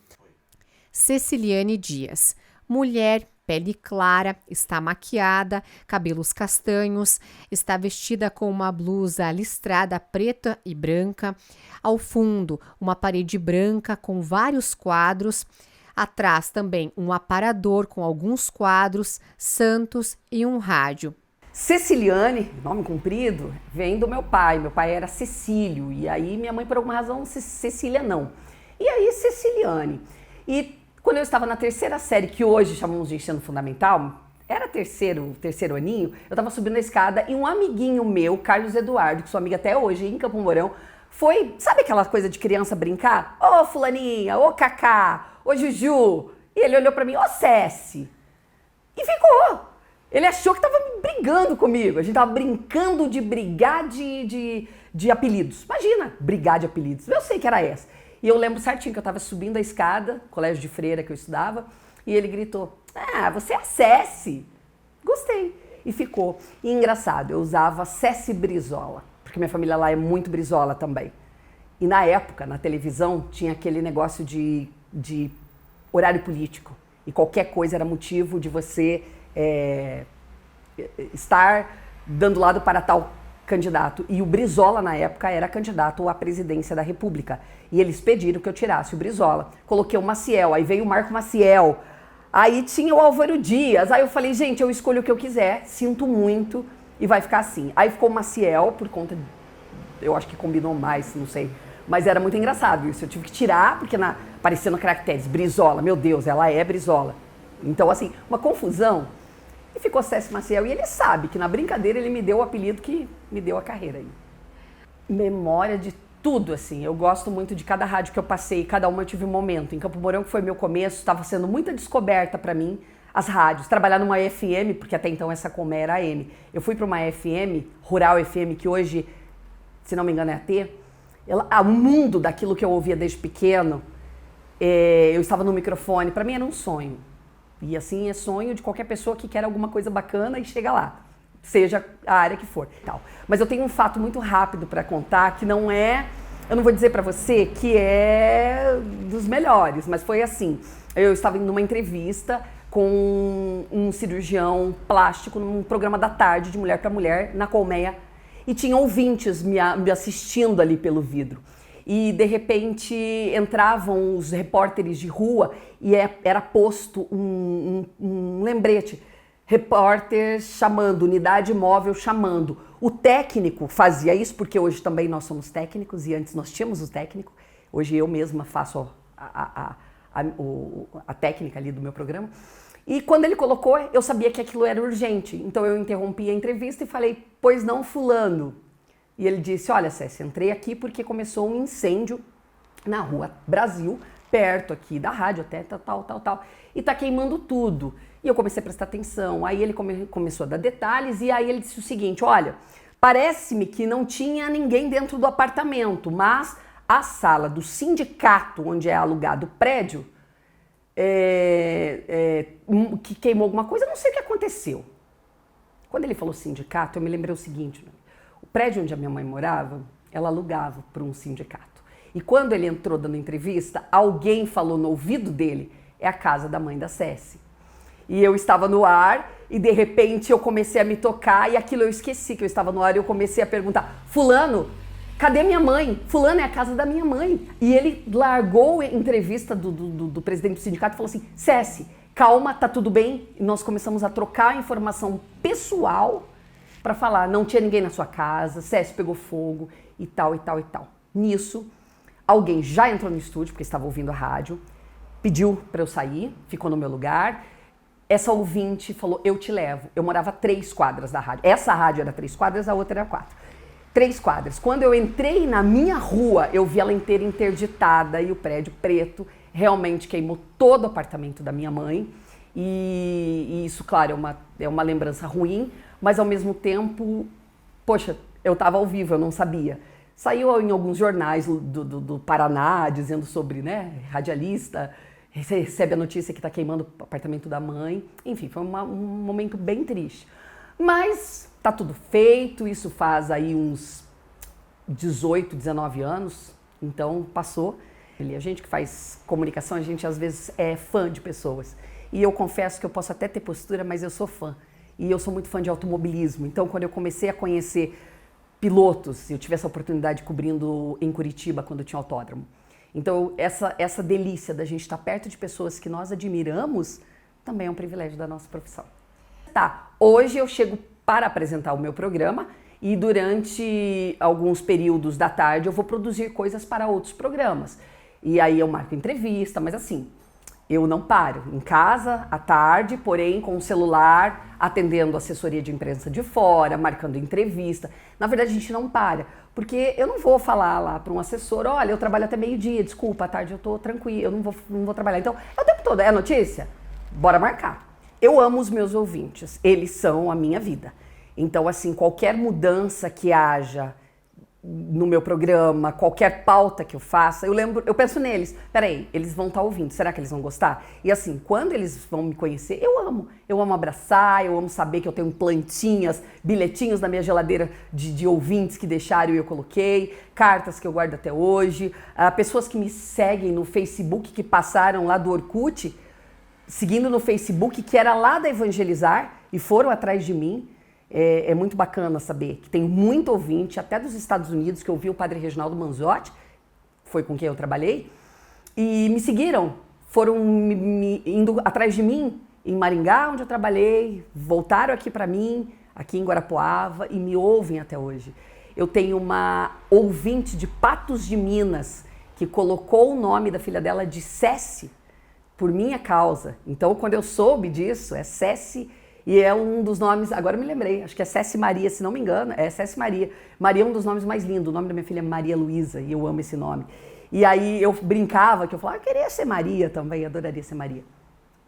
Ceciliane Dias, mulher, pele clara, está maquiada, cabelos castanhos, está vestida com uma blusa listrada preta e branca. Ao fundo, uma parede branca com vários quadros. Atrás também um aparador com alguns quadros, santos e um rádio. Ceciliane, nome comprido, vem do meu pai. Meu pai era Cecílio, e aí minha mãe, por alguma razão, Cecília não. E aí Ceciliane. E quando eu estava na terceira série, que hoje chamamos de ensino fundamental, era terceiro aninho, eu estava subindo a escada e um amiguinho meu, Carlos Eduardo, que sou amiga até hoje, em Campo Mourão, foi, sabe aquela coisa de criança brincar? Ô fulaninha, ô Cacá, ô Juju. E ele olhou pra mim, ô Ceci. E ficou. Ele achou que tava brigando comigo. A gente tava brincando de brigar de apelidos. Imagina, brigar de apelidos. Eu sei que era essa. E eu lembro certinho que eu tava subindo a escada, colégio de freira que eu estudava, e ele gritou, você é a Ceci. Gostei. E ficou. E engraçado, eu usava Ceci Brizola, porque minha família lá é muito Brizola também. E na época, na televisão, tinha aquele negócio de horário político. E qualquer coisa era motivo de você estar dando lado para tal candidato. E o Brizola, na época, era candidato à presidência da República. E eles pediram que eu tirasse o Brizola. Coloquei o Maciel, aí veio o Marco Maciel. Aí tinha o Álvaro Dias. Aí eu falei, gente, eu escolho o que eu quiser, sinto muito, e vai ficar assim. Aí ficou o Maciel, por conta, eu acho que combinou mais, não sei. Mas era muito engraçado isso. Eu tive que tirar, porque aparecendo caracteres, Brizola, meu Deus, ela é Brizola. Então, assim, uma confusão. E ficou Ceci Maciel. E ele sabe que na brincadeira ele me deu o apelido que me deu a carreira aí. Memória de tudo, assim. Eu gosto muito de cada rádio que eu passei, cada uma eu tive um momento. Em Campo Mourão, que foi meu começo, estava sendo muita descoberta para mim as rádios. Trabalhar numa FM, porque até então essa Comé era AM. Eu fui para uma FM, Rural FM, que hoje, se não me engano, é AT. O mundo daquilo que eu ouvia desde pequeno, eu estava no microfone, para mim era um sonho. E assim é sonho de qualquer pessoa que quer alguma coisa bacana e chega lá, seja a área que for. Mas eu tenho um fato muito rápido para contar que não é, eu não vou dizer para você que é dos melhores, mas foi assim. Eu estava numa entrevista com um cirurgião plástico num programa da tarde de mulher para mulher na Colmeia e tinha ouvintes me assistindo ali pelo vidro. E, de repente, entravam os repórteres de rua e era posto um lembrete. Repórter chamando, unidade móvel chamando. O técnico fazia isso, porque hoje também nós somos técnicos e antes nós tínhamos o técnico. Hoje eu mesma faço a técnica ali do meu programa. E quando ele colocou, eu sabia que aquilo era urgente. Então eu interrompi a entrevista e falei, pois não, fulano. E ele disse, olha, Cécia, entrei aqui porque começou um incêndio na Rua Brasil, perto aqui da rádio, até tal, e tá queimando tudo. E eu comecei a prestar atenção, aí ele começou a dar detalhes, e aí ele disse o seguinte, olha, parece-me que não tinha ninguém dentro do apartamento, mas a sala do sindicato, onde é alugado o prédio, que queimou alguma coisa, não sei o que aconteceu. Quando ele falou sindicato, eu me lembrei o seguinte, né? O prédio onde a minha mãe morava, ela alugava para um sindicato. E quando ele entrou dando entrevista, alguém falou no ouvido dele, é a casa da mãe da Ceci. E eu estava no ar e de repente eu comecei a me tocar e aquilo eu esqueci que eu estava no ar e eu comecei a perguntar, fulano, Cadê minha mãe? Fulano é a casa da minha mãe. E ele largou a entrevista do presidente do sindicato e falou assim, Ceci, calma, tá tudo bem. E nós começamos a trocar informação pessoal para falar, não tinha ninguém na sua casa, Ceci pegou fogo e tal, e tal, e tal. Nisso, alguém já entrou no estúdio, porque estava ouvindo a rádio, pediu para eu sair, ficou no meu lugar. Essa ouvinte falou, eu te levo. Eu morava 3 quadras da rádio. Essa rádio era 3 quadras, a outra era 4. 3 quadras. Quando eu entrei na minha rua, eu vi ela inteira interditada e o prédio preto realmente queimou todo o apartamento da minha mãe. E isso, claro, é uma lembrança ruim, mas ao mesmo tempo, poxa, eu estava ao vivo, eu não sabia. Saiu em alguns jornais do Paraná dizendo sobre, né, radialista, recebe a notícia que está queimando o apartamento da mãe. Enfim, foi um momento bem triste. Mas tá tudo feito, isso faz aí uns 18, 19 anos, então passou. A gente que faz comunicação, a gente às vezes é fã de pessoas. E eu confesso que eu posso até ter postura, mas eu sou fã. E eu sou muito fã de automobilismo. Então, quando eu comecei a conhecer pilotos, eu tive essa oportunidade cobrindo em Curitiba, quando eu tinha autódromo. Então, essa delícia da gente estar perto de pessoas que nós admiramos, também é um privilégio da nossa profissão. Tá, hoje eu chego para apresentar o meu programa e durante alguns períodos da tarde eu vou produzir coisas para outros programas. E aí eu marco entrevista, mas assim, eu não paro. Em casa, à tarde, porém com o celular, atendendo assessoria de imprensa de fora, marcando entrevista. Na verdade, a gente não para, porque eu não vou falar lá para um assessor, olha, eu trabalho até meio-dia, desculpa, à tarde eu tô tranquila, eu não vou trabalhar. Então, é o tempo todo, é notícia? Bora marcar. Eu amo os meus ouvintes, eles são a minha vida. Então, assim, qualquer mudança que haja no meu programa, qualquer pauta que eu faça, eu penso neles. Peraí, eles vão estar ouvindo, será que eles vão gostar? E assim, quando eles vão me conhecer, eu amo abraçar, eu amo saber que eu tenho plantinhas, bilhetinhos na minha geladeira de ouvintes que deixaram e eu coloquei, cartas que eu guardo até hoje, pessoas que me seguem no Facebook, que passaram lá do Orkut, seguindo no Facebook, que era lá da Evangelizar e foram atrás de mim. É muito bacana saber que tem muito ouvinte, até dos Estados Unidos, que ouviu o padre Reginaldo Manzotti, foi com quem eu trabalhei, e me seguiram, foram indo atrás de mim em Maringá, onde eu trabalhei, voltaram aqui para mim, aqui em Guarapuava, e me ouvem até hoje. Eu tenho uma ouvinte de Patos de Minas, que colocou o nome da filha dela de Ceci, por minha causa. Então, quando eu soube disso, é Ceci, e é um dos nomes, agora eu me lembrei, acho que é Ceci Maria, se não me engano, é Ceci Maria. Maria é um dos nomes mais lindos, o nome da minha filha é Maria Luísa, e eu amo esse nome. E aí eu brincava, que eu falava, eu queria ser Maria também, adoraria ser Maria.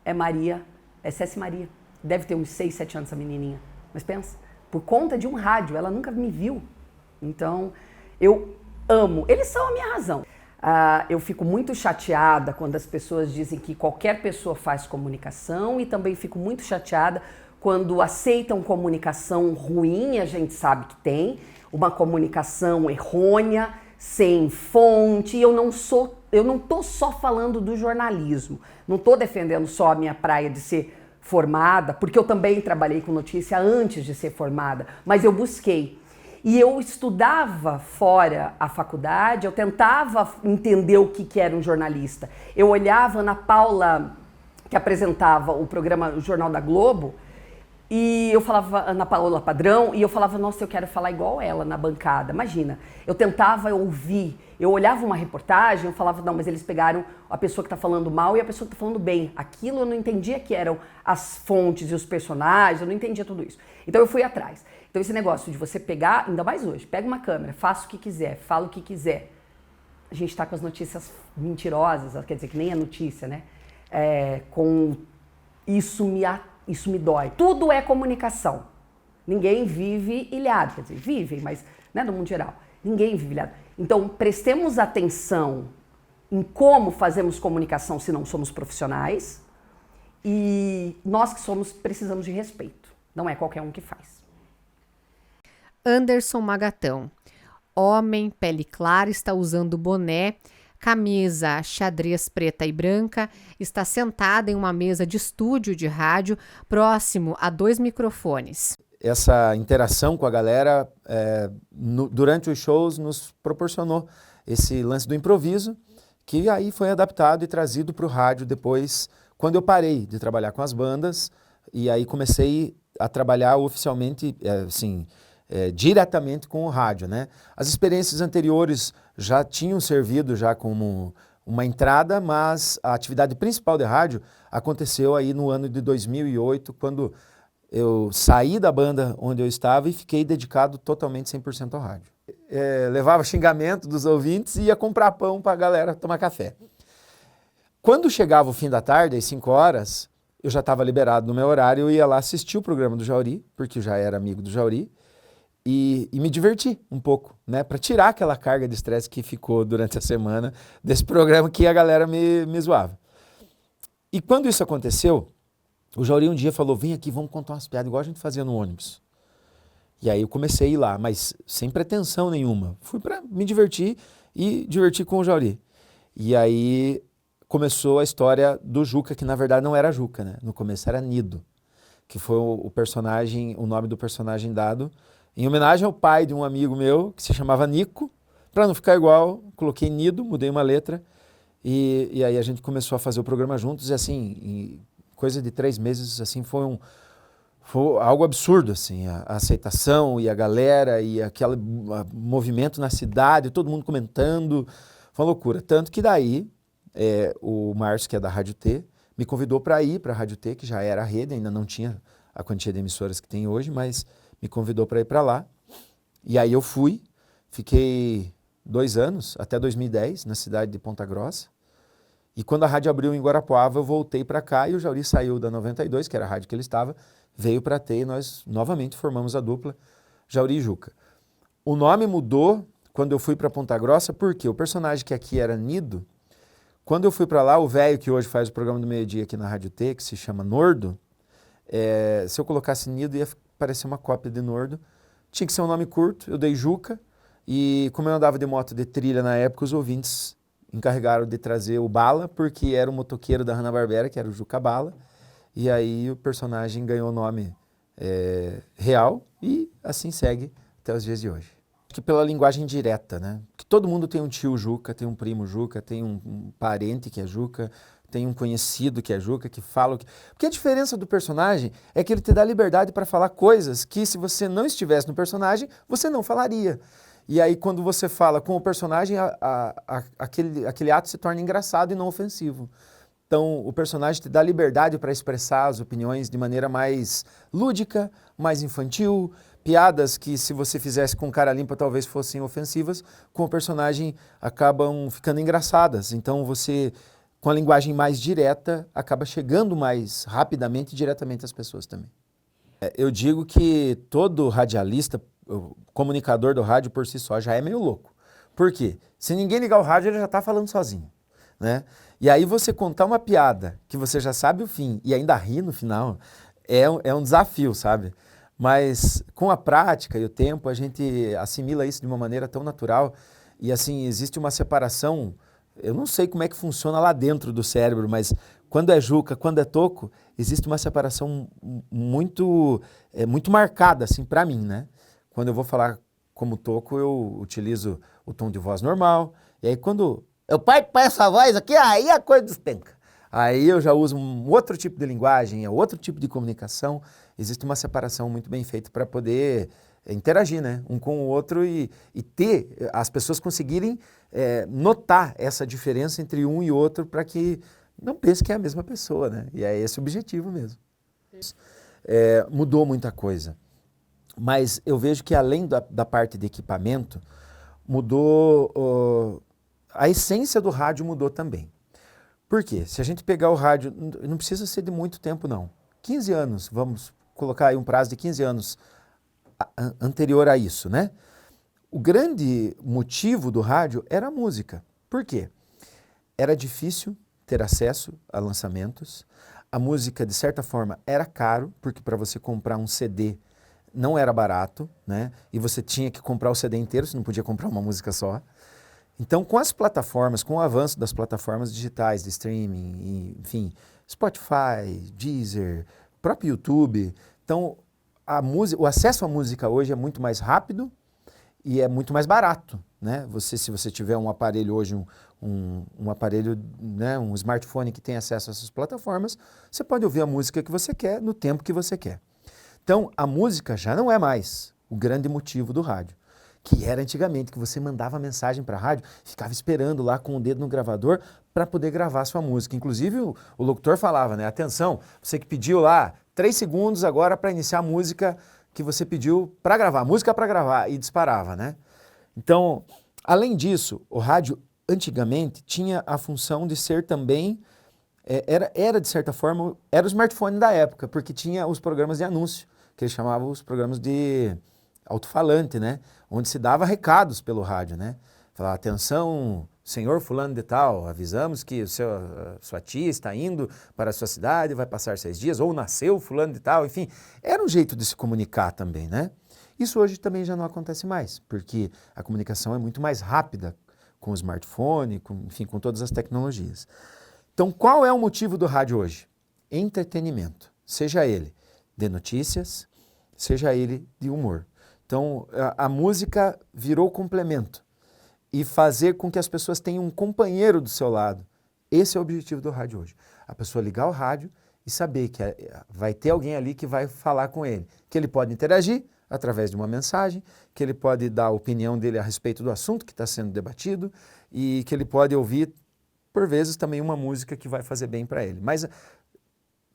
É Maria, é Ceci Maria. Deve ter uns 6, 7 anos essa menininha. Mas pensa, por conta de um rádio, ela nunca me viu. Então, eu amo, eles são a minha razão. Eu fico muito chateada quando as pessoas dizem que qualquer pessoa faz comunicação e também fico muito chateada quando aceitam comunicação ruim, a gente sabe que tem, uma comunicação errônea, sem fonte. Eu não tô só falando do jornalismo, não tô defendendo só a minha praia de ser formada, porque eu também trabalhei com notícia antes de ser formada, mas eu busquei. E eu estudava fora a faculdade, eu tentava entender o que era um jornalista. Eu olhava Ana Paula, que apresentava o programa o Jornal da Globo, e eu falava Ana Paula Padrão, e eu falava, nossa, eu quero falar igual ela na bancada. Imagina, eu tentava ouvir, eu olhava uma reportagem, eu falava, não, mas eles pegaram a pessoa que está falando mal e a pessoa que está falando bem. Aquilo eu não entendia que eram as fontes e os personagens, eu não entendia tudo isso. Então eu fui atrás. Então esse negócio de você pegar, ainda mais hoje, pega uma câmera, faça o que quiser, fala o que quiser. A gente está com as notícias mentirosas, quer dizer, que nem é notícia, né? Isso me dói. Tudo é comunicação. Ninguém vive ilhado, quer dizer, vivem, mas né, no mundo geral. Ninguém vive ilhado. Então, prestemos atenção em como fazemos comunicação se não somos profissionais, e nós que somos precisamos de respeito. Não é qualquer um que faz. Anderson Magatão. Homem, pele clara, está usando boné, camisa xadrez preta e branca, está sentada em uma mesa de estúdio de rádio próximo a 2 microfones. essa interação com a galera durante os shows nos proporcionou esse lance do improviso, que aí foi adaptado e trazido para o rádio depois, quando eu parei de trabalhar com as bandas, e aí comecei a trabalhar oficialmente, diretamente com o rádio, né? As experiências anteriores já tinham servido já como uma entrada, mas a atividade principal de rádio aconteceu aí no ano de 2008, quando eu saí da banda onde eu estava e fiquei dedicado totalmente 100% ao rádio. Levava xingamento dos ouvintes e ia comprar pão para a galera tomar café. Quando chegava o fim da tarde, às 5 horas, eu já estava liberado no meu horário, eu ia lá assistir o programa do Jauri, porque eu já era amigo do Jauri, e me divertir um pouco, né, para tirar aquela carga de estresse que ficou durante a semana desse programa que a galera me zoava. E quando isso aconteceu, o Jauri um dia falou, vem aqui, vamos contar umas piadas, igual a gente fazia no ônibus. E aí eu comecei a ir lá, mas sem pretensão nenhuma. Fui para me divertir e divertir com o Jauri. E aí começou a história do Juca, que na verdade não era Juca, né? No começo era Nido, que foi o nome do personagem dado em homenagem ao pai de um amigo meu, que se chamava Nico. Para não ficar igual, coloquei Nido, mudei uma letra, e aí a gente começou a fazer o programa juntos, e assim, em coisa de 3 meses, assim, foi algo absurdo, assim, a aceitação e a galera e aquele movimento na cidade, todo mundo comentando, foi uma loucura. Tanto que daí, o Márcio, que é da Rádio T, me convidou para ir para a Rádio T, que já era a rede, ainda não tinha a quantia de emissoras que tem hoje, mas me convidou para ir para lá. E aí eu fui, fiquei 2 anos, até 2010, na cidade de Ponta Grossa. E quando a rádio abriu em Guarapuava, eu voltei para cá e o Jauri saiu da 92, que era a rádio que ele estava, veio para a T e nós novamente formamos a dupla Jauri e Juca. O nome mudou quando eu fui para Ponta Grossa, porque o personagem que aqui era Nido, quando eu fui para lá, o velho que hoje faz o programa do meio-dia aqui na Rádio T, que se chama Nordo, se eu colocasse Nido ia parecer uma cópia de Nordo. Tinha que ser um nome curto, eu dei Juca, e como eu andava de moto de trilha na época, os ouvintes encarregaram de trazer o Bala, porque era o motoqueiro da Hanna-Barbera, que era o Juca Bala, e aí o personagem ganhou o nome real, e assim segue até os dias de hoje. Que pela linguagem direta, né? Que todo mundo tem um tio Juca, tem um primo Juca, tem um parente que é Juca, tem um conhecido que é Juca, que fala... Porque a diferença do personagem é que ele te dá liberdade para falar coisas que, se você não estivesse no personagem, você não falaria. E aí, quando você fala com o personagem, aquele ato se torna engraçado e não ofensivo. Então, o personagem te dá liberdade para expressar as opiniões de maneira mais lúdica, mais infantil, piadas que, se você fizesse com cara limpa, talvez fossem ofensivas, com o personagem acabam ficando engraçadas. Então, você, com a linguagem mais direta, acaba chegando mais rapidamente e diretamente às pessoas também. Eu digo que todo radialista, o comunicador do rádio por si só, já é meio louco. Por quê? Se ninguém ligar o rádio, ele já está falando sozinho, né? E aí você contar uma piada que você já sabe o fim e ainda ri no final, é um desafio, sabe? Mas com a prática e o tempo, a gente assimila isso de uma maneira tão natural e assim, existe uma separação, eu não sei como é que funciona lá dentro do cérebro, mas quando é Juca, quando é Toco, existe uma separação muito marcada, assim, para mim, né? Quando eu vou falar como Toco, eu utilizo o tom de voz normal, e aí quando eu parto para essa voz aqui, aí a coisa despenca. Aí eu já uso um outro tipo de linguagem, outro tipo de comunicação. Existe uma separação muito bem feita para poder interagir, né, um com o outro e ter as pessoas conseguirem notar essa diferença entre um e outro para que não pense que é a mesma pessoa, né? E é esse o objetivo mesmo. Mudou muita coisa, mas eu vejo que além da parte de equipamento, mudou, a essência do rádio mudou também. Por quê? Se a gente pegar o rádio, não precisa ser de muito tempo não, 15 anos, vamos colocar aí um prazo de 15 anos anterior a isso, né? O grande motivo do rádio era a música. Por quê? Era difícil ter acesso a lançamentos, a música de certa forma era caro, porque para você comprar um CD não era barato, né? E você tinha que comprar o CD inteiro, você não podia comprar uma música só. Então, com as plataformas, com o avanço das plataformas digitais de streaming, enfim, Spotify, Deezer, próprio YouTube, então o acesso à música hoje é muito mais rápido e é muito mais barato, né? Se você tiver um aparelho hoje, um aparelho, né, um smartphone que tem acesso a essas plataformas, você pode ouvir a música que você quer, no tempo que você quer. Então, a música já não é mais o grande motivo do rádio, que era antigamente, que você mandava mensagem para a rádio, ficava esperando lá com o dedo no gravador para poder gravar sua música. Inclusive, o locutor falava, né? Atenção, você que pediu lá 3 segundos agora para iniciar a música que você pediu para gravar, música para gravar, e disparava, né? Então, além disso, o rádio antigamente tinha a função de ser também, era de certa forma, era o smartphone da época, porque tinha os programas de anúncio, que eles chamavam os programas de alto-falante, né? Onde se dava recados pelo rádio, né? Falava, atenção, senhor fulano de tal, avisamos que sua tia está indo para a sua cidade, vai passar 6 dias, ou nasceu fulano de tal, enfim. Era um jeito de se comunicar também, né? Isso hoje também já não acontece mais, porque a comunicação é muito mais rápida com o smartphone, enfim, com todas as tecnologias. Então, qual é o motivo do rádio hoje? Entretenimento, seja ele de notícias, seja ele de humor. Então, a música virou complemento e fazer com que as pessoas tenham um companheiro do seu lado. Esse é o objetivo do rádio hoje. A pessoa ligar o rádio e saber que vai ter alguém ali que vai falar com ele, que ele pode interagir através de uma mensagem, que ele pode dar a opinião dele a respeito do assunto que está sendo debatido e que ele pode ouvir, por vezes, também uma música que vai fazer bem para ele. Mas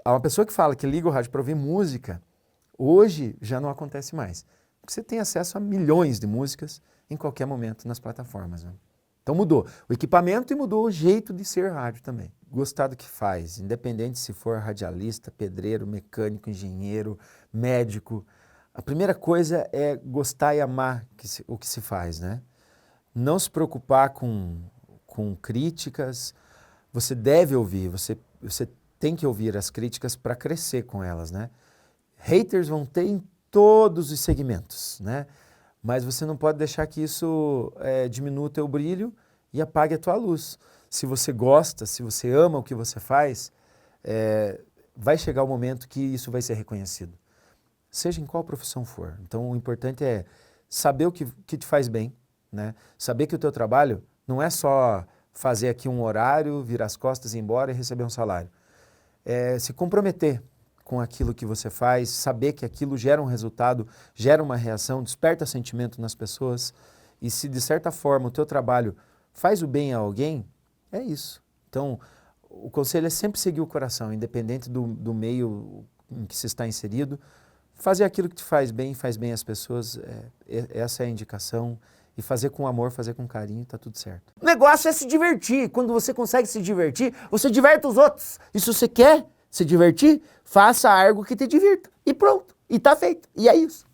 uma pessoa que fala que liga o rádio para ouvir música, hoje já não acontece mais. Porque você tem acesso a milhões de músicas em qualquer momento nas plataformas, né? Então mudou o equipamento e mudou o jeito de ser rádio também. Gostar do que faz, independente se for radialista, pedreiro, mecânico, engenheiro, médico. A primeira coisa é gostar e amar o que se faz, né? Não se preocupar com críticas. Você deve ouvir, você tem que ouvir as críticas para crescer com elas, né? Haters vão ter em todos os segmentos, né? Mas você não pode deixar que isso diminua o teu brilho e apague a tua luz. Se você gosta, se você ama o que você faz, vai chegar o momento que isso vai ser reconhecido. Seja em qual profissão for. Então, o importante é saber o que te faz bem, né? Saber que o teu trabalho não é só fazer aqui um horário, virar as costas e ir embora e receber um salário. É se comprometer com aquilo que você faz, saber que aquilo gera um resultado, gera uma reação, desperta sentimento nas pessoas e se de certa forma o teu trabalho faz o bem a alguém, é isso. Então, o conselho é sempre seguir o coração, independente do meio em que se está inserido, fazer aquilo que te faz bem às pessoas, essa é a indicação, e fazer com amor, fazer com carinho, tá tudo certo. O negócio é se divertir, quando você consegue se divertir, você diverte os outros, e se você quer se divertir, faça algo que te divirta. E pronto. E tá feito. E é isso.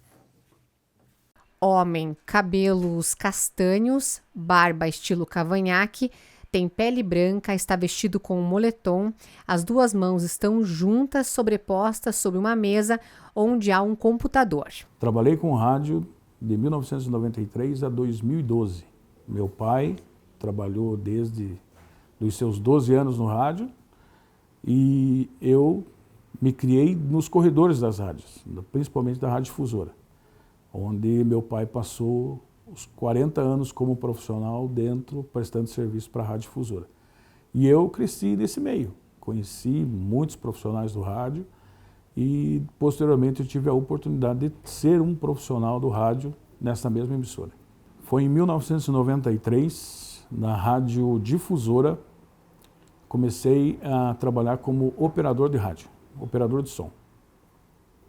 Homem, cabelos castanhos, barba estilo cavanhaque, tem pele branca, está vestido com um moletom, as 2 mãos estão juntas, sobrepostas sobre uma mesa onde há um computador. Trabalhei com rádio de 1993 a 2012. Meu pai trabalhou desde os seus 12 anos no rádio, e eu me criei nos corredores das rádios, principalmente da Rádio Difusora, onde meu pai passou os 40 anos como profissional dentro, prestando serviço para a Rádio Difusora. E eu cresci nesse meio, conheci muitos profissionais do rádio e posteriormente eu tive a oportunidade de ser um profissional do rádio nessa mesma emissora. Foi em 1993, na Rádio Difusora, comecei a trabalhar como operador de rádio, operador de som.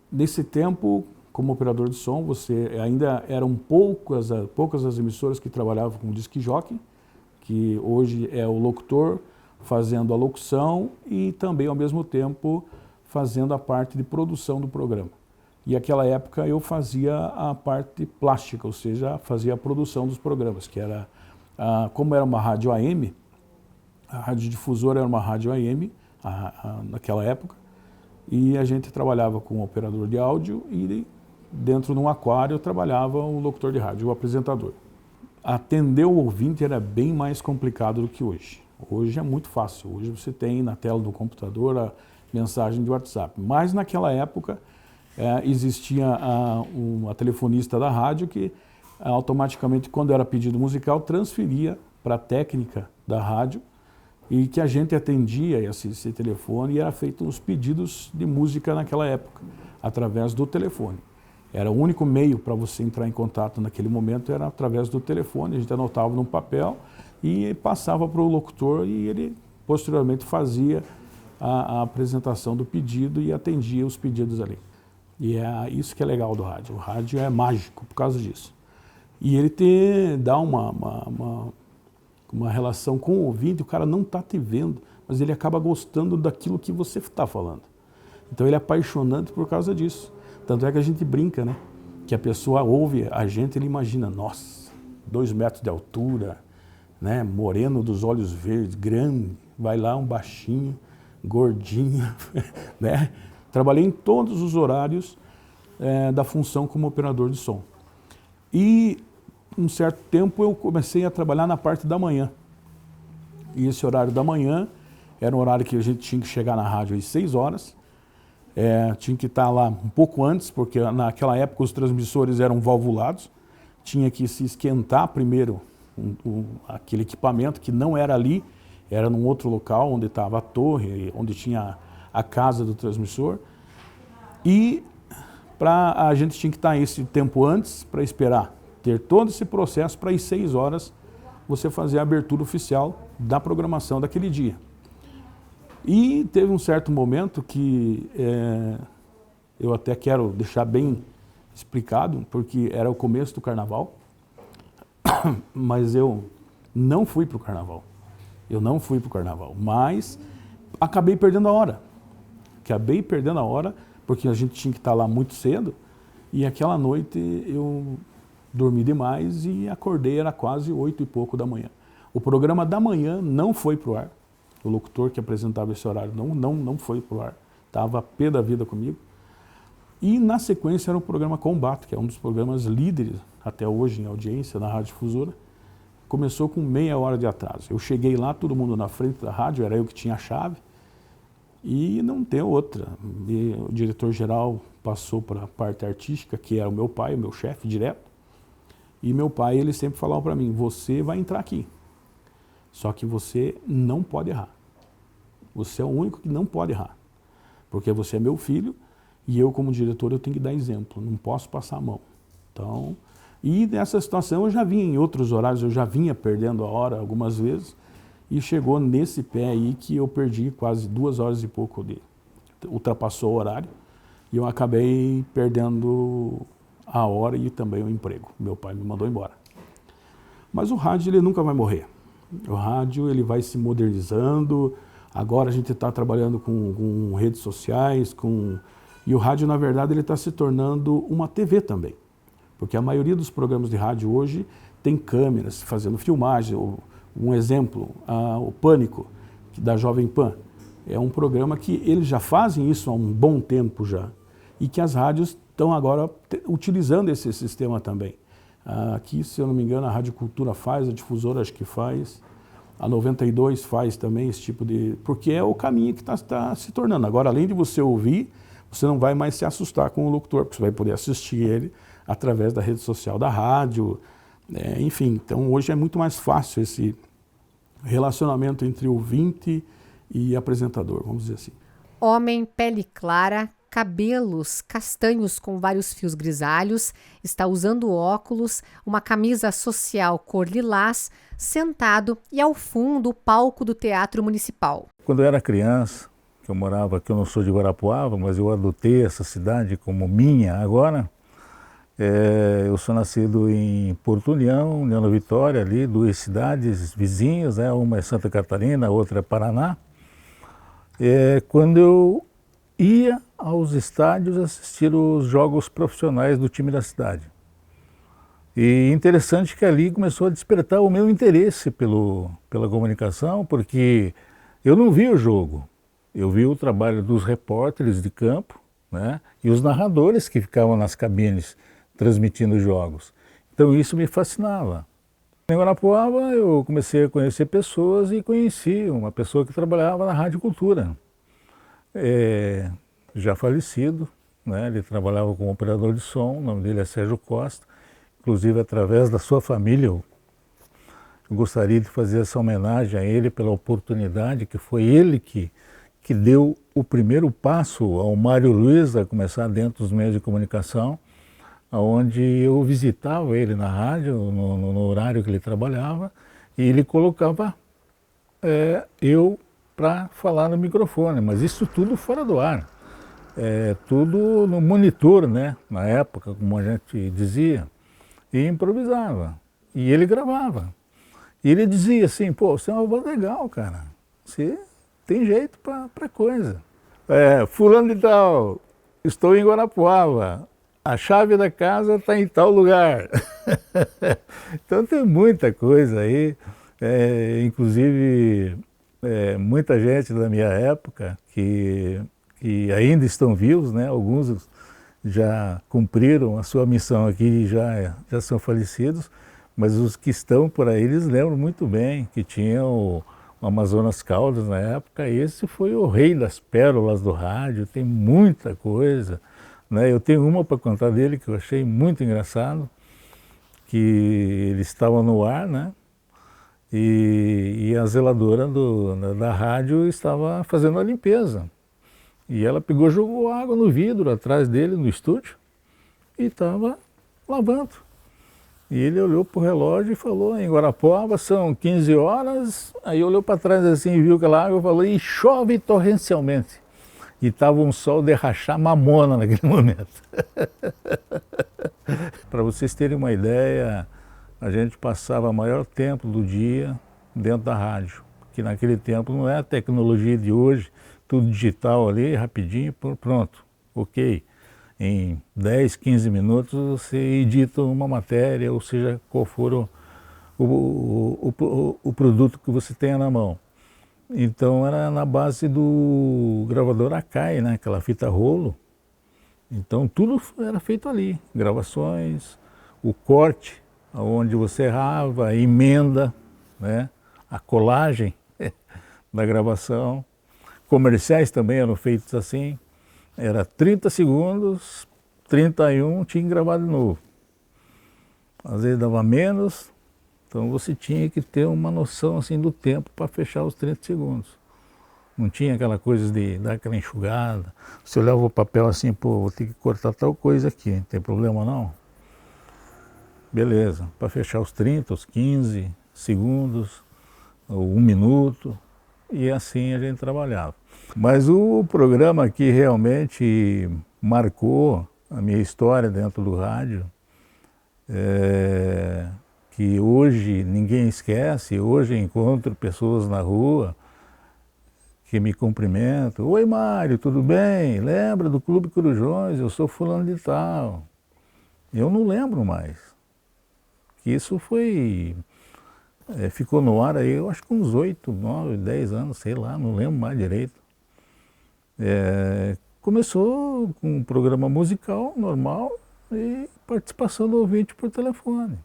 Nesse tempo, como operador de som, ainda eram poucas as emissoras que trabalhavam com disc jockey, que hoje é o locutor fazendo a locução e também, ao mesmo tempo, fazendo a parte de produção do programa. E naquela época eu fazia a parte plástica, ou seja, fazia a produção dos programas, que era, como era uma rádio AM, a Rádio Difusora era uma rádio AM naquela época, e a gente trabalhava com um operador de áudio e dentro de um aquário trabalhava o locutor de rádio, o apresentador. Atender o ouvinte era bem mais complicado do que hoje. Hoje é muito fácil, hoje você tem na tela do computador a mensagem de WhatsApp. Mas naquela época existia uma telefonista da rádio que automaticamente, quando era pedido musical, transferia para a técnica da rádio e que a gente atendia esse telefone e era feito os pedidos de música naquela época, através do telefone. Era o único meio para você entrar em contato naquele momento, era através do telefone, a gente anotava num papel e passava para o locutor e ele posteriormente fazia a apresentação do pedido e atendia os pedidos ali. E é isso que é legal do rádio. O rádio é mágico por causa disso. E ele dá uma relação com o ouvinte, o cara não está te vendo, mas ele acaba gostando daquilo que você está falando. Então ele é apaixonante por causa disso. Tanto é que a gente brinca, né? Que a pessoa ouve a gente, ele imagina, nossa, 2 metros de altura, né? Moreno dos olhos verdes, grande, vai lá um baixinho, gordinho, né? Trabalhei em todos os horários da função como operador de som. E um certo tempo eu comecei a trabalhar na parte da manhã. E esse horário da manhã era um horário que a gente tinha que chegar na rádio às 6 horas. Tinha que estar lá um pouco antes, porque naquela época os transmissores eram valvulados. Tinha que se esquentar primeiro aquele equipamento, que não era ali, era num outro local onde estava a torre, onde tinha a casa do transmissor. E a gente tinha que estar esse tempo antes para esperar ter todo esse processo para às 6 horas você fazer a abertura oficial da programação daquele dia. E teve um certo momento que eu até quero deixar bem explicado, porque era o começo do carnaval, mas eu não fui para o carnaval. Eu não fui para o carnaval, mas acabei perdendo a hora. Porque a gente tinha que estar lá muito cedo, e aquela noite eu dormi demais e acordei, era quase 8 e pouco da manhã. O programa da manhã não foi para o ar. O locutor que apresentava esse horário não foi para o ar. Estava pé da vida comigo. E na sequência era o programa Combate, que é um dos programas líderes até hoje em audiência na Rádio Difusora. Começou com meia hora de atraso. Eu cheguei lá, todo mundo na frente da rádio, era eu que tinha a chave. E não tem outra. E o diretor-geral passou para a parte artística, que era o meu pai, o meu chefe direto. E meu pai, ele sempre falava para mim, você vai entrar aqui. Só que você não pode errar. Você é o único que não pode errar. Porque você é meu filho e eu, como diretor, eu tenho que dar exemplo. Não posso passar a mão. Então, e nessa situação eu já vinha em outros horários, eu já vinha perdendo a hora algumas vezes. E chegou nesse pé aí que eu perdi quase 2 horas e pouco ultrapassou o horário. E eu acabei perdendo a hora e também o emprego. Meu pai me mandou embora. Mas o rádio, ele nunca vai morrer. O rádio, ele vai se modernizando. Agora a gente está trabalhando com redes sociais, e o rádio, na verdade, ele está se tornando uma TV também. Porque a maioria dos programas de rádio hoje tem câmeras fazendo filmagem. Um exemplo, o Pânico, da Jovem Pan. É um programa que eles já fazem isso há um bom tempo já. E que as rádios estão agora utilizando esse sistema também. Aqui, se eu não me engano, a Rádio Cultura faz, a Difusora acho que faz, a 92 faz também esse tipo de... Porque é o caminho que está se tornando. Agora, além de você ouvir, você não vai mais se assustar com o locutor, porque você vai poder assistir ele através da rede social da rádio, enfim. Então, hoje é muito mais fácil esse relacionamento entre ouvinte e apresentador, vamos dizer assim. Homem, pele clara, cabelos castanhos com vários fios grisalhos, está usando óculos, uma camisa social cor lilás, sentado e ao fundo o palco do Teatro Municipal. Quando eu era criança, que eu morava aqui, eu não sou de Guarapuava, mas eu adotei essa cidade como minha agora. Eu sou nascido em Porto União, União da Vitória, ali, 2 cidades vizinhas, né? Uma é Santa Catarina, a outra é Paraná. Quando eu ia aos estádios assistir os jogos profissionais do time da cidade. E interessante que ali começou a despertar o meu interesse pela comunicação, porque eu não vi o jogo, eu vi o trabalho dos repórteres de campo, né? E os narradores que ficavam nas cabines transmitindo jogos. Então isso me fascinava. Em Guarapuava eu comecei a conhecer pessoas e conheci uma pessoa que trabalhava na Rádio Cultura, já falecido, né? Ele trabalhava como operador de som, o nome dele é Sérgio Costa. Inclusive, através da sua família, eu gostaria de fazer essa homenagem a ele pela oportunidade, que foi ele que deu o primeiro passo ao Mário Luiz a começar dentro dos meios de comunicação, onde eu visitava ele na rádio, no horário que ele trabalhava, e ele colocava eu para falar no microfone, mas isso tudo fora do ar, tudo no monitor, né? Na época, como a gente dizia, e improvisava, e ele gravava. E ele dizia assim, pô, você é uma voz legal, cara, você tem jeito para coisa. Fulano de tal, estou em Guarapuava, a chave da casa está em tal lugar. Então tem muita coisa aí, inclusive muita gente da minha época que ainda estão vivos, né? Alguns já cumpriram a sua missão aqui e já são falecidos, mas os que estão por aí, eles lembram muito bem que tinha o Amazonas Caldas na época. Esse foi o rei das pérolas do rádio, tem muita coisa, né? Eu tenho uma para contar dele que eu achei muito engraçado, que ele estava no ar, né? E a zeladora da rádio estava fazendo a limpeza. E ela pegou, jogou água no vidro atrás dele, no estúdio, e estava lavando. E ele olhou para o relógio e falou, em Guarapuava são 15 horas, aí olhou para trás assim e viu aquela água e falou, e chove torrencialmente. E estava um sol de rachar mamona naquele momento. Para vocês terem uma ideia, a gente passava o maior tempo do dia dentro da rádio, que naquele tempo não é a tecnologia de hoje, tudo digital ali, rapidinho, pronto, ok. Em 10, 15 minutos você edita uma matéria, ou seja, qual for o produto que você tenha na mão. Então era na base do gravador Akai, né? Aquela fita rolo. Então tudo era feito ali, gravações, o corte, onde você errava, a emenda, né? A colagem da gravação. Comerciais também eram feitos assim. Era 30 segundos, 31, tinha que gravar de novo. Às vezes dava menos, então você tinha que ter uma noção assim do tempo para fechar os 30 segundos. Não tinha aquela coisa de dar aquela enxugada. Você olhava o papel assim, pô, vou ter que cortar tal coisa aqui, não tem problema não? Beleza, para fechar os 30, os 15 segundos, ou 1 minuto, e assim a gente trabalhava. Mas o programa que realmente marcou a minha história dentro do rádio, que hoje ninguém esquece, hoje encontro pessoas na rua que me cumprimentam. Oi Mário, tudo bem? Lembra do Clube Corujões? Eu sou fulano de tal. Eu não lembro mais. Isso foi... ficou no ar aí, eu acho que uns 8, 9, 10 anos, sei lá, não lembro mais direito. Começou com um programa musical normal e participação do ouvinte por telefone.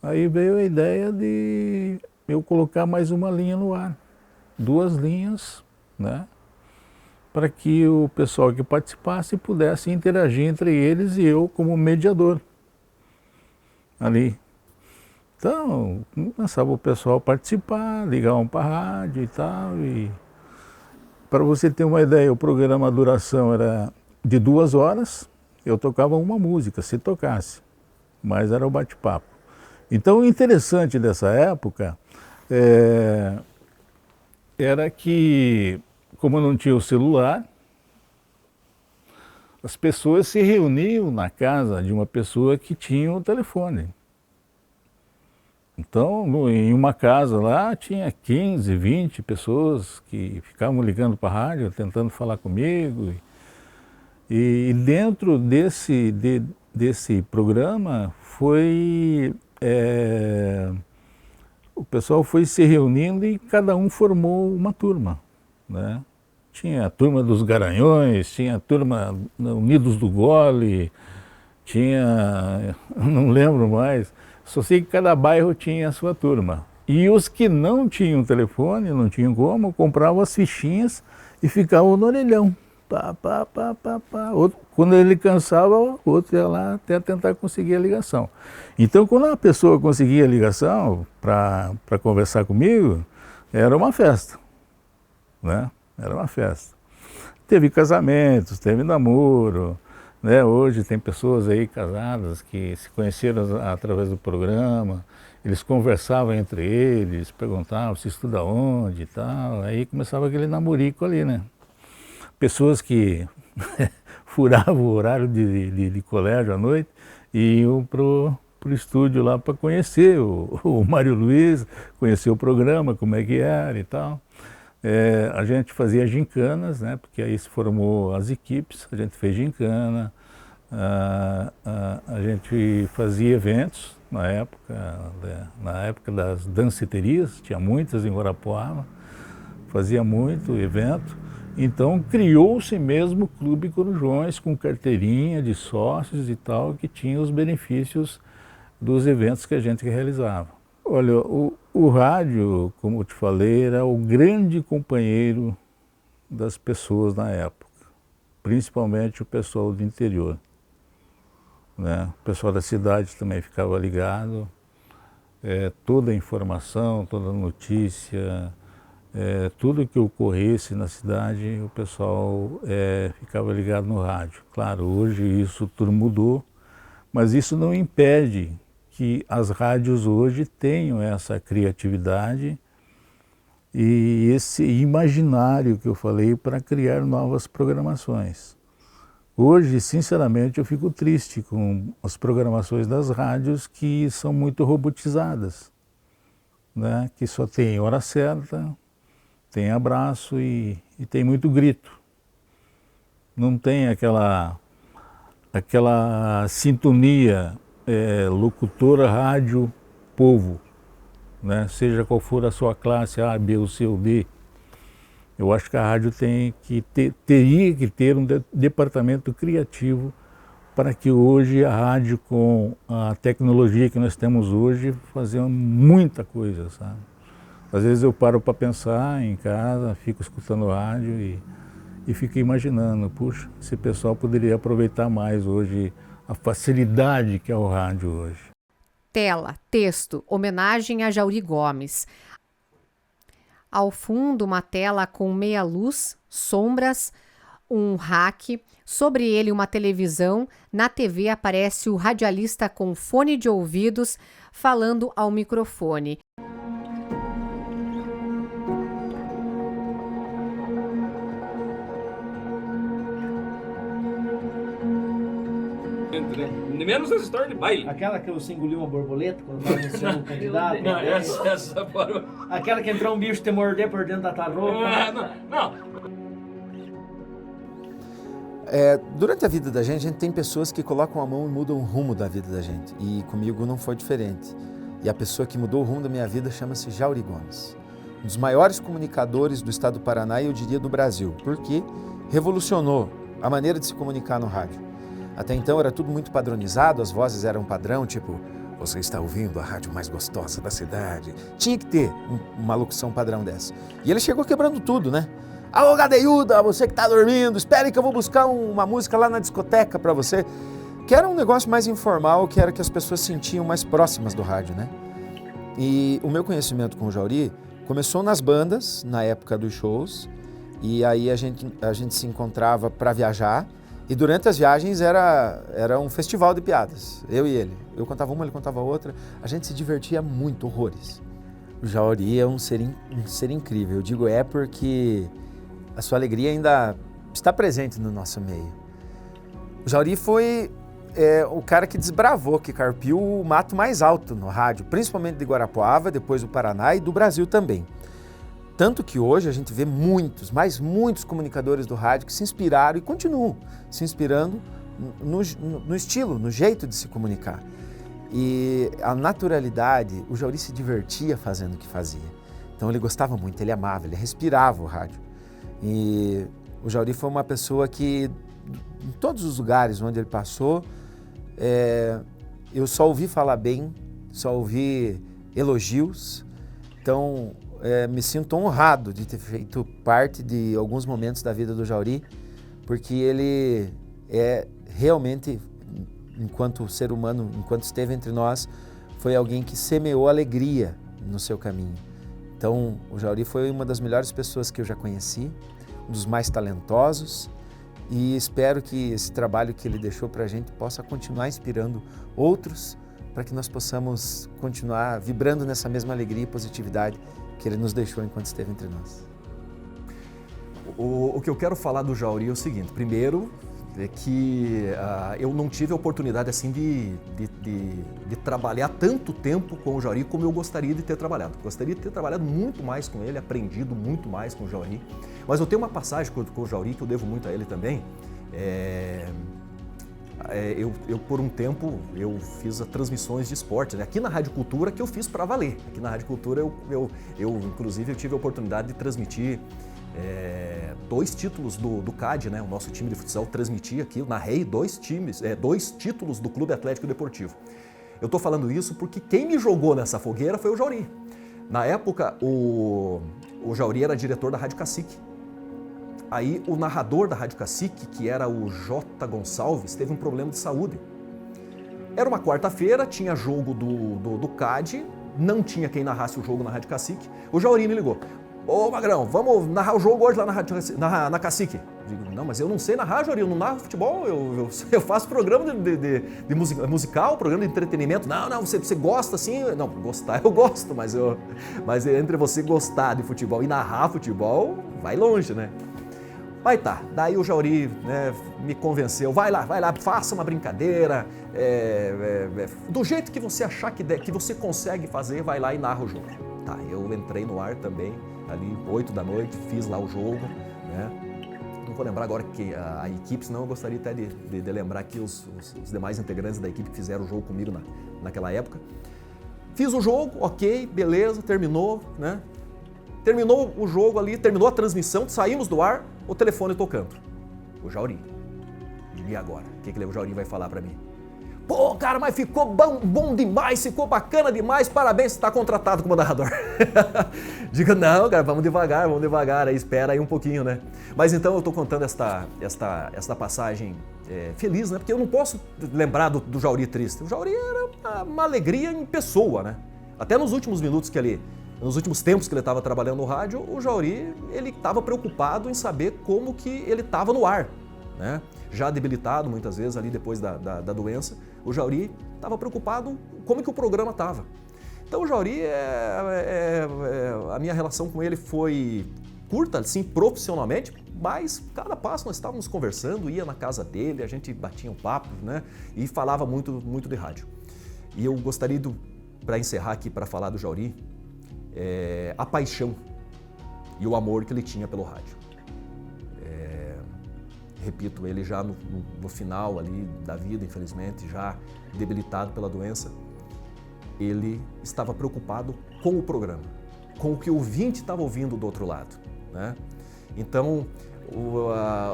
Aí veio a ideia de eu colocar mais uma linha no ar, 2 linhas, né? Para que o pessoal que participasse pudesse interagir entre eles e eu como mediador ali. Então, começava o pessoal a participar, ligavam para a rádio e tal. E para você ter uma ideia, o programa, a duração era de 2 horas, eu tocava uma música, se tocasse, mas era o bate-papo. Então, o interessante dessa época era que, como não tinha o celular, as pessoas se reuniam na casa de uma pessoa que tinha o telefone. Então, em uma casa lá, tinha 15, 20 pessoas que ficavam ligando para a rádio, tentando falar comigo. E dentro desse programa, o pessoal foi se reunindo e cada um formou uma turma, né? Tinha a turma dos Garanhões, tinha a turma Unidos do Gole, tinha... não lembro mais... Só sei que cada bairro tinha a sua turma. E os que não tinham telefone, não tinham como, compravam as fichinhas e ficavam no orelhão Outro, quando ele cansava, o outro ia lá até tentar conseguir a ligação. Então, quando a pessoa conseguia a ligação para conversar comigo, era uma festa, né? Era uma festa. Teve casamentos, teve namoro, né? Hoje tem pessoas aí casadas que se conheceram através do programa, eles conversavam entre eles, perguntavam se estuda onde e tal, aí começava aquele namorico ali, né? Pessoas que furavam o horário de colégio à noite e iam pro estúdio lá para conhecer o Mário Luiz, conhecer o programa, como é que era e tal. A gente fazia gincanas, né? Porque aí se formou as equipes, a gente fez gincana, a gente fazia eventos na época das danceterias, tinha muitas em Guarapuava, fazia muito evento. Então criou-se mesmo o Clube Corujões com carteirinha de sócios e tal, que tinha os benefícios dos eventos que a gente realizava. Olha, o rádio, como eu te falei, era o grande companheiro das pessoas na época, principalmente o pessoal do interior, né? O pessoal da cidade também ficava ligado, toda a informação, toda a notícia, tudo que ocorresse na cidade, o pessoal ficava ligado no rádio. Claro, hoje isso tudo mudou, mas isso não impede que as rádios hoje tenham essa criatividade e esse imaginário que eu falei para criar novas programações. Hoje, sinceramente, eu fico triste com as programações das rádios que são muito robotizadas, né? Que só tem hora certa, tem abraço e tem muito grito. Não tem aquela sintonia locutora, rádio, povo, né? Seja qual for a sua classe, A, B ou C ou D. Eu acho que a rádio teria que ter um departamento criativo para que hoje a rádio, com a tecnologia que nós temos hoje, fazer muita coisa, sabe? Às vezes eu paro para pensar em casa, fico escutando rádio e fico imaginando, puxa, esse pessoal poderia aproveitar mais hoje a facilidade que é o rádio hoje. Tela, texto, homenagem a Jauri Gomes. Ao fundo, uma tela com meia luz, sombras, um rack, sobre ele uma televisão. Na TV aparece o radialista com fone de ouvidos falando ao microfone. Menos as histórias de baile. Aquela que você engoliu uma borboleta quando estava anunciando o candidato? Não, essa parou. Aquela que entrou um bicho te morder por dentro da tua roupa? Não. Durante a vida da gente tem pessoas que colocam a mão e mudam o rumo da vida da gente. E comigo não foi diferente. E a pessoa que mudou o rumo da minha vida chama-se Jauri Gomes. Um dos maiores comunicadores do estado do Paraná e eu diria do Brasil, porque revolucionou a maneira de se comunicar no rádio. Até então era tudo muito padronizado, as vozes eram padrão, tipo, você está ouvindo a rádio mais gostosa da cidade. Tinha que ter uma locução padrão dessa. E ele chegou quebrando tudo, né? Alô, Gadeiuda, você que está dormindo, espere que eu vou buscar uma música lá na discoteca para você. Que era um negócio mais informal, que era que as pessoas se sentiam mais próximas do rádio, né? E o meu conhecimento com o Jauri começou nas bandas, na época dos shows, e aí a gente se encontrava para viajar. E durante as viagens era um festival de piadas, eu e ele. Eu contava uma, ele contava outra. A gente se divertia muito, horrores. O Jauri é um ser incrível. Eu digo porque a sua alegria ainda está presente no nosso meio. O Jauri foi o cara que desbravou, que carpiu o mato mais alto no rádio, principalmente de Guarapuava, depois do Paraná e do Brasil também. Tanto que hoje a gente vê muitos comunicadores do rádio que se inspiraram e continuam se inspirando no estilo, no jeito de se comunicar. E a naturalidade, o Jauri se divertia fazendo o que fazia. Então ele gostava muito, ele amava, ele respirava o rádio. E o Jauri foi uma pessoa que, em todos os lugares onde ele passou, eu só ouvi falar bem, só ouvi elogios. Então, me sinto honrado de ter feito parte de alguns momentos da vida do Jauri, porque ele é realmente, enquanto ser humano, enquanto esteve entre nós, foi alguém que semeou alegria no seu caminho. Então, o Jauri foi uma das melhores pessoas que eu já conheci, um dos mais talentosos, e espero que esse trabalho que ele deixou para a gente possa continuar inspirando outros, para que nós possamos continuar vibrando nessa mesma alegria e positividade que ele nos deixou enquanto esteve entre nós. O que eu quero falar do Jauri é o seguinte: primeiro, é que eu não tive a oportunidade assim de trabalhar tanto tempo com o Jauri como eu gostaria de ter trabalhado. Gostaria de ter trabalhado muito mais com ele, aprendido muito mais com o Jauri. Mas eu tenho uma passagem com o Jauri que eu devo muito a ele também. Eu por um tempo, eu fiz as transmissões de esporte, né? Aqui na Rádio Cultura, que eu fiz para valer. Aqui na Rádio Cultura, inclusive, eu tive a oportunidade de transmitir 2 títulos do CAD, né? O nosso time de futsal transmitia aqui, eu narrei 2 títulos do Clube Atlético Deportivo. Eu estou falando isso porque quem me jogou nessa fogueira foi o Jauri. Na época, o Jauri era diretor da Rádio Cacique. Aí o narrador da Rádio Cacique, que era o J. Gonçalves, teve um problema de saúde. Era uma quarta-feira, tinha jogo do CAD, não tinha quem narrasse o jogo na Rádio Cacique. O Jauri me ligou: ô Magrão, vamos narrar o jogo hoje lá na Cacique. Eu digo: não, mas eu não sei narrar, Jauri, eu não narro futebol, eu faço programa de musical, programa de entretenimento. Não, você gosta assim? Não, gostar eu gosto, mas entre você gostar de futebol e narrar futebol, vai longe, né? Vai tá, daí o Jauri, né, me convenceu: vai lá, faça uma brincadeira, do jeito que você achar que você consegue fazer, vai lá e narra o jogo. Tá, eu entrei no ar também, ali 8 da noite, fiz lá o jogo, né? Não vou lembrar agora que a equipe, senão eu gostaria até de lembrar aqui os demais integrantes da equipe que fizeram o jogo comigo naquela época. Fiz o jogo, ok, beleza, terminou, né? Terminou o jogo ali, terminou a transmissão, saímos do ar, o telefone tocando. O Jauri. E agora? O que o Jauri vai falar pra mim? Pô, cara, mas ficou bom demais, ficou bacana demais, parabéns, você está contratado como narrador. Digo: não, cara, vamos devagar, aí espera aí um pouquinho, né? Mas então eu estou contando esta passagem feliz, né? Porque eu não posso lembrar do Jauri triste. O Jauri era uma alegria em pessoa, né? Até nos últimos minutos nos últimos tempos que ele estava trabalhando no rádio, o Jauri, ele estava preocupado em saber como que ele estava no ar, né? Já debilitado muitas vezes ali depois da doença, o Jauri estava preocupado como que o programa estava. Então o Jauri, a minha relação com ele foi curta, assim, profissionalmente, mas cada passo nós estávamos conversando, ia na casa dele, a gente batia um papo, né? E falava muito de rádio. E eu gostaria, para encerrar aqui, para falar do Jauri, a paixão e o amor que ele tinha pelo rádio. Repito, ele já no final ali da vida, infelizmente, já debilitado pela doença, ele estava preocupado com o programa, com o que o ouvinte estava ouvindo do outro lado, né? Então,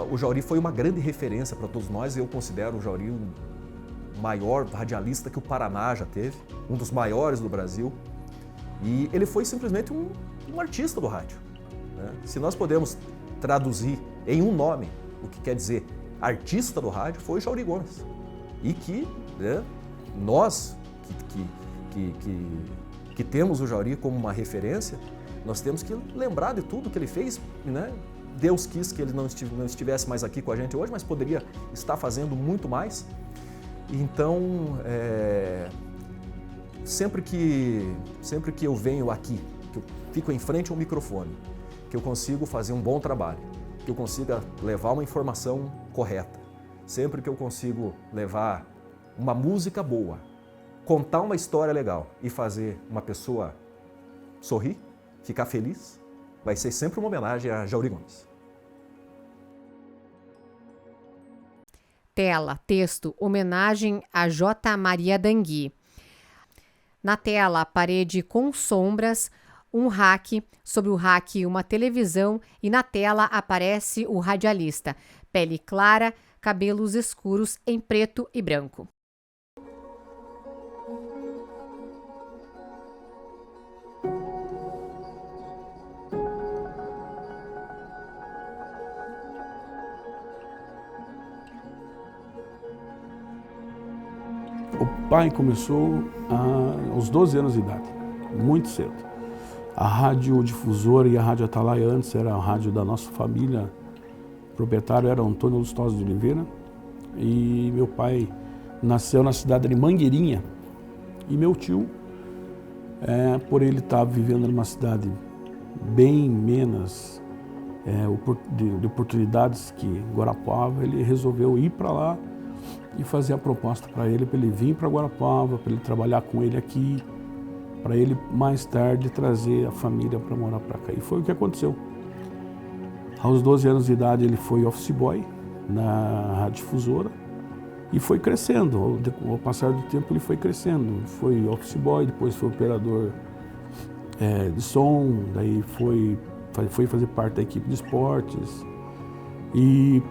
o Jauri foi uma grande referência para todos nós. Eu considero o Jauri o maior radialista que o Paraná já teve, um dos maiores do Brasil. E ele foi simplesmente um artista do rádio, né? Se nós podemos traduzir em um nome o que quer dizer artista do rádio, foi o Jauri Gomes. E que, né, nós que temos o Jauri como uma referência, nós temos que lembrar de tudo que ele fez, né? Deus quis que ele não estivesse mais aqui com a gente hoje, mas poderia estar fazendo muito mais. Então, sempre que eu venho aqui, que eu fico em frente ao microfone, que eu consigo fazer um bom trabalho, que eu consiga levar uma informação correta, sempre que eu consigo levar uma música boa, contar uma história legal e fazer uma pessoa sorrir, ficar feliz, vai ser sempre uma homenagem a Jauri Gomes. Tela, texto, homenagem a J. Maria Dangui. Na tela, a parede com sombras, um rack, sobre o rack uma televisão e na tela aparece o radialista, pele clara, cabelos escuros em preto e branco. pai começou aos 12 anos de idade, muito cedo. A rádio difusora e a rádio Atalaia antes era a rádio da nossa família. O proprietário era Antônio Lustosa de Oliveira. E meu pai nasceu na cidade de Mangueirinha. E meu tio, por ele estar vivendo numa cidade bem menos de oportunidades que Guarapuava, ele resolveu ir para lá e fazer a proposta para ele vir para Guarapuava, para ele trabalhar com ele aqui, para ele mais tarde trazer a família para morar para cá. E foi o que aconteceu. Aos 12 anos de idade ele foi office boy na rádio difusora e foi crescendo. Ao passar do tempo ele foi crescendo. Foi office boy, depois foi operador de som, daí foi fazer parte da equipe de esportes e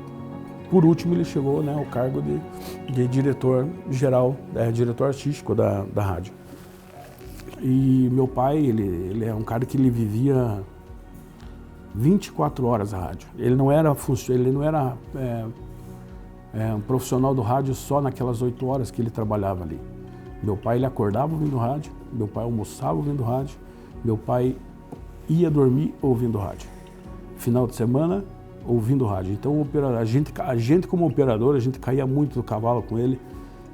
por último ele chegou ao cargo de diretor geral, diretor artístico da rádio. E meu pai, ele é um cara que ele vivia 24 horas a rádio. Ele não era um profissional do rádio só naquelas 8 horas que ele trabalhava ali. Meu pai, ele acordava ouvindo rádio, meu pai almoçava ouvindo rádio, meu pai ia dormir ouvindo rádio. Final de semana, ouvindo rádio. Então a gente como operador, a gente caía muito do cavalo com ele,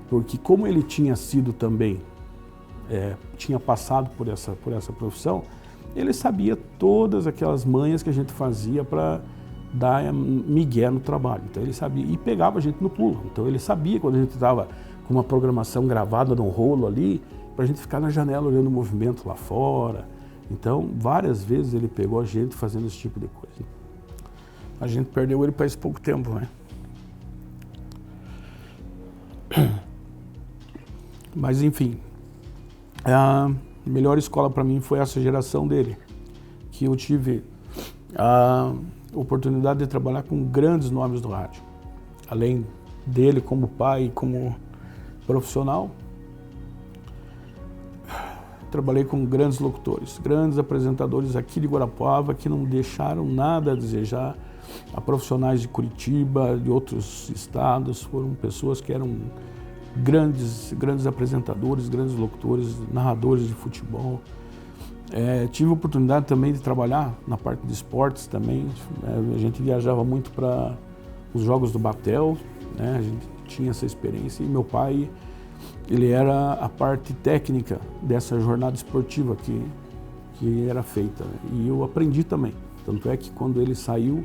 porque como ele tinha sido também, tinha passado por essa profissão, ele sabia todas aquelas manhas que a gente fazia para dar migué no trabalho. Então ele sabia e pegava a gente no pulo. Então ele sabia quando a gente estava com uma programação gravada num rolo ali, para a gente ficar na janela olhando o movimento lá fora. Então várias vezes ele pegou a gente fazendo esse tipo de coisa. A gente perdeu ele para esse pouco tempo, né? Mas enfim, a melhor escola para mim foi essa geração dele, que eu tive a oportunidade de trabalhar com grandes nomes do rádio. Além dele como pai e como profissional, trabalhei com grandes locutores, grandes apresentadores aqui de Guarapuava que não deixaram nada a desejar. A profissionais de Curitiba, de outros estados, foram pessoas que eram grandes apresentadores, grandes locutores, narradores de futebol. Tive a oportunidade também de trabalhar na parte de esportes também. A gente viajava muito para os jogos do Batel, né? A gente tinha essa experiência e meu pai, ele era a parte técnica dessa jornada esportiva que era feita, né? E eu aprendi também. Tanto é que quando ele saiu,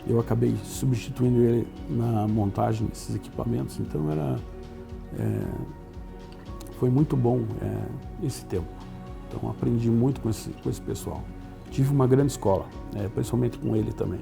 eu acabei substituindo ele na montagem desses equipamentos. Então foi muito bom esse tempo. Então aprendi muito com esse pessoal. Tive uma grande escola, principalmente com ele também.